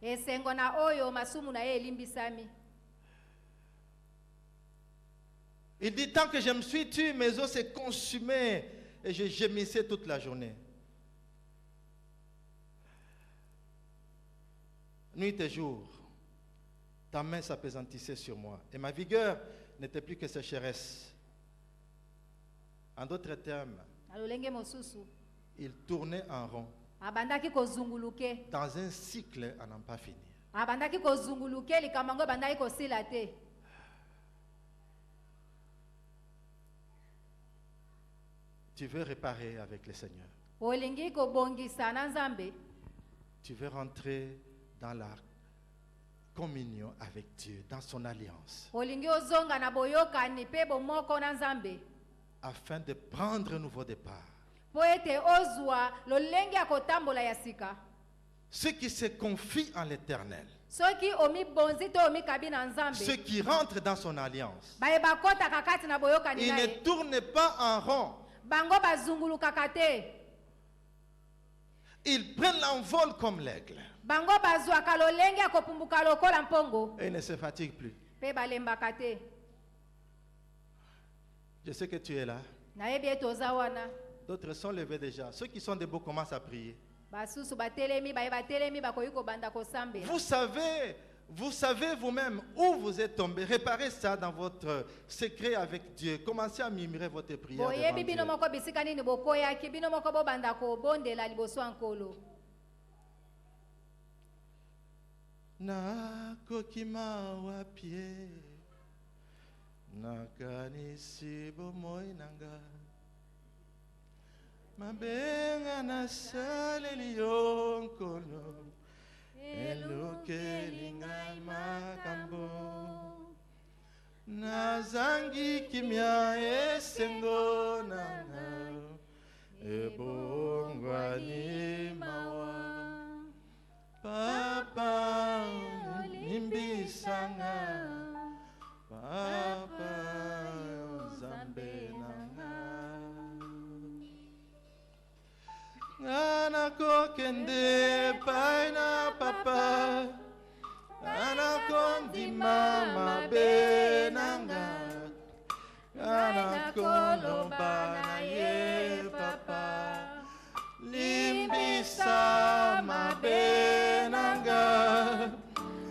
Esengo na oyo masumu na ye elimbisami. Il dit, tant que je me suis tué, mes os s'est consumé et je gémissais toute la journée. Nuit et jour, ta main s'appesantissait sur moi et ma vigueur n'était plus que sécheresse. En d'autres termes, Na lolenge mosusu il tournait en rond abandaki kozunguluke. dans un cycle à n'en pas finir. Abandaki kozunguluke likambo yango ebandaki kosila te. Tu veux réparer avec le Seigneur. Olingi kobongisa na nzambe. Tu veux rentrer dans la communion avec Dieu, dans son alliance, Olingi ozonga na boyokani pe bomoko na nzambe. afin de prendre un nouveau départ. Po ete ozwa lolenge ya kotambola ya sika. Ceux qui se confient en l'Éternel, Soki omibonzi to omikabi na nzambe. ceux qui rentrent dans son alliance, Baye bakotaka kati na boyokani ils na ne ye. tournent pas en rond. Bango bazungulukaka te. Ils prennent l'envol comme l'aigle Bango bazwaka lolenge ya kopumbuka lokola mpongo. et ne se fatiguent plus. Pe balembaka te. Je sais que tu es là. Nayebi ete oza wana. D'autres sont levés déjà. Ceux qui sont debout commencent à prier. basusu batelemi baye batelemi bakoki kobanda kosambela. Vous savez vous-même où vous êtes tombé. Réparez ça dans votre secret avec Dieu. Commencez à murmurer votre prière devant boyebi Dieu. bino moko bisika nini bokoyaki bino moko bobanda kobondela liboso ya nkolo. Nakokima wapie nakanisi bomoi nanga mabenga nasaleli yo nkolo elukeli ngai makambo nazangi kimia esengo nanga ebongwani mawa Papa nimbisanga Papa Nzambe nanga Ngana kokende paina papa Ngana kondima mabe nanga Ngana koloba na ye papa Limbisa mabe nanga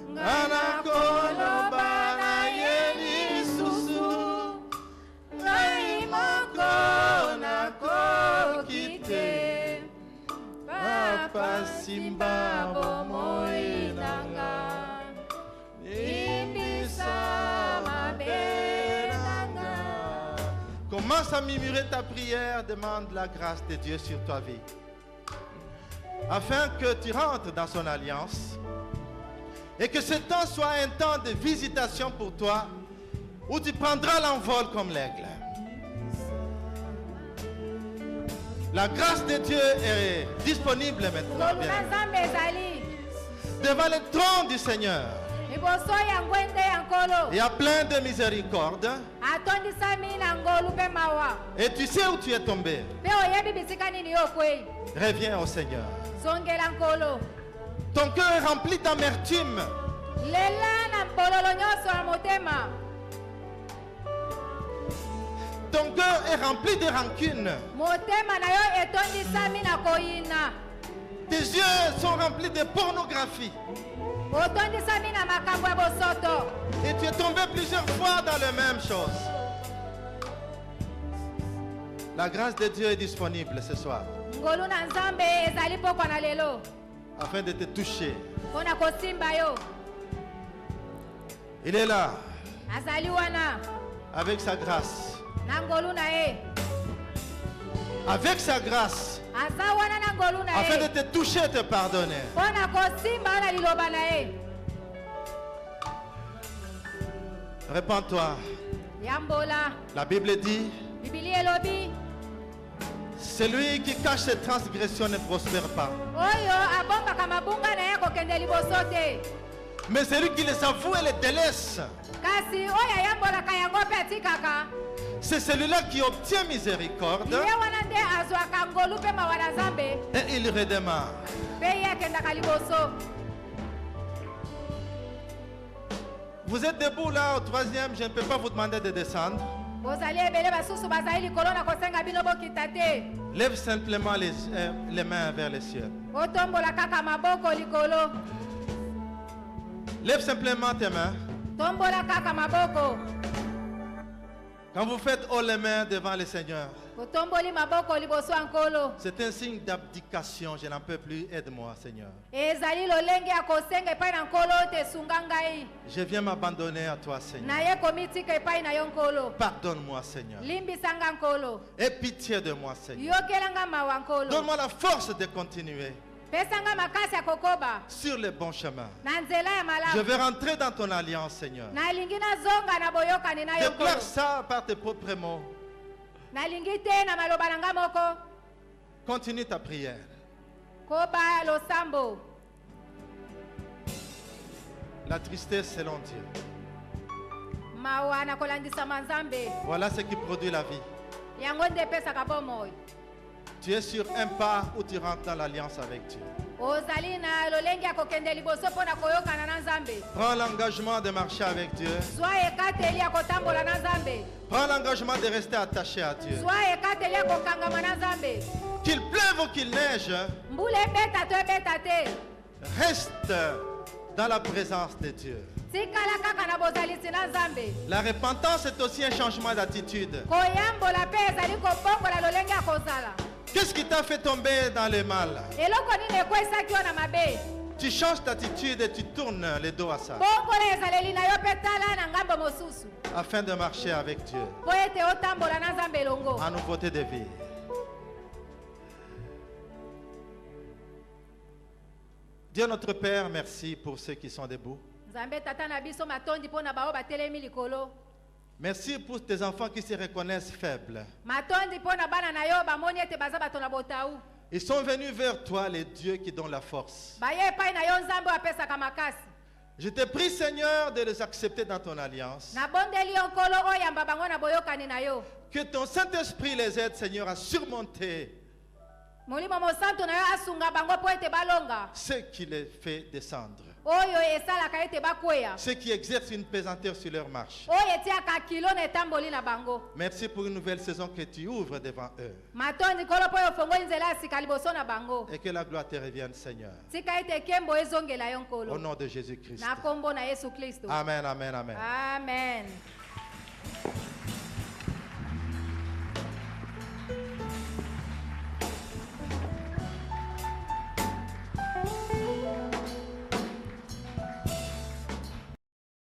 Ngana koloba na ye lisusu Ngai moko nakokite Papa simba bomoi nanga Limbisa mabe nanga. Commence à murmurer ta prière, demande la grâce de Dieu sur ta vie. Afin que tu rentres dans son alliance et que ce temps soit un temps de visitation pour toi où tu prendras l'envol comme l'aigle. La grâce de Dieu est disponible maintenant bien, devant le trône du Seigneur. Il y a plein de miséricorde. Et tu sais où tu es tombé. Reviens au Seigneur. Ton cœur est rempli d'amertume. Ton cœur est rempli de rancune. Tes yeux sont remplis de pornographie. Et tu es tombé plusieurs fois dans les mêmes choses. La grâce de Dieu est disponible ce soir afin de te toucher. Il est là avec sa grâce. Avec sa grâce, afin de te toucher et te pardonner. Répands-toi. La Bible dit, celui qui cache ses transgressions ne prospère pas. Mais celui qui les avoue et les délaisse, c'est celui-là qui obtient miséricorde et il redémarre. Vous êtes debout là au troisième, je ne peux pas vous demander de descendre. Lève simplement les mains vers les cieux. Lève simplement tes mains. Quand vous faites haut les mains devant le Seigneur, c'est un signe d'abdication. Je n'en peux plus, aide-moi Seigneur. Je viens m'abandonner à toi Seigneur. Pardonne-moi Seigneur. Aie pitié de moi Seigneur. Donne-moi la force de continuer sur le bon chemin. Je veux rentrer dans ton alliance Seigneur. Déclare ça par tes propres mots. Continue ta prière. La tristesse selon Dieu. Voilà ce qui produit la vie. Tu es sur un pas où tu rentres dans l'alliance avec Dieu. ozali na lolenge ya kokende liboso mpo na koyokana na nzambe. Prends l'engagement de marcher avec Dieu. Zwa ekateli ya kotambola na nzambe. Prends l'engagement de rester attaché à Dieu. Zwa ekateli ya kokangama na nzambe. Qu'il pleuve ou qu'il neige, Mbula ebeta to ebeta te. reste dans la présence de Dieu. Tikala kaka na bozalisi na nzambe. La repentance est aussi un changement d'attitude. Koyambola mpe ezali kobongola lolenge ya kozala. Qu'est-ce qui t'a fait tomber dans le mal? Eloko nini ekwesaki yo na mabe. Tu changes d'attitude et tu tournes le dos à ça Bongola ezaleli na yo mpe tala na ngambo mosusu. afin de marcher avec Dieu Po ete otambola na nzambe elongo. en nouveauté de vie. Dieu notre Père, merci pour ceux qui sont debout. Nzambe tata na biso matondi mpo na bao batelemi likolo. Merci pour tes enfants qui se reconnaissent faibles. Matondi mpo na bana na yo bamoni ete baza bato na botau. Ils sont venus vers toi, les dieux qui donnent la force. Baye epai na yo nzambe apesaka makasi. Je te prie, Seigneur, de les accepter dans ton alliance. Nabondeli yo nkolo oyamba bango na boyokani na yo. Que ton Saint-Esprit les aide, Seigneur, à surmonter Molimo mosantu na yo asunga bango po ete balonga. ce qui les fait descendre, Oyo esalaka ete bakweya. ce qui exerce une pesanteur sur leur marche. Oyo etiaka kilo na etamboli na bango. Merci pour une nouvelle saison que tu ouvres devant eux. Matondi nkolo po oyo ofongoli nzela ya sika liboso na bango. Et que la gloire te revienne, Seigneur. Tika ete kembo ezongela yo Au nkolo. nom de Jésus-Christ. Na kombo na Yesu Kristo. Amen, amen, amen. Amen.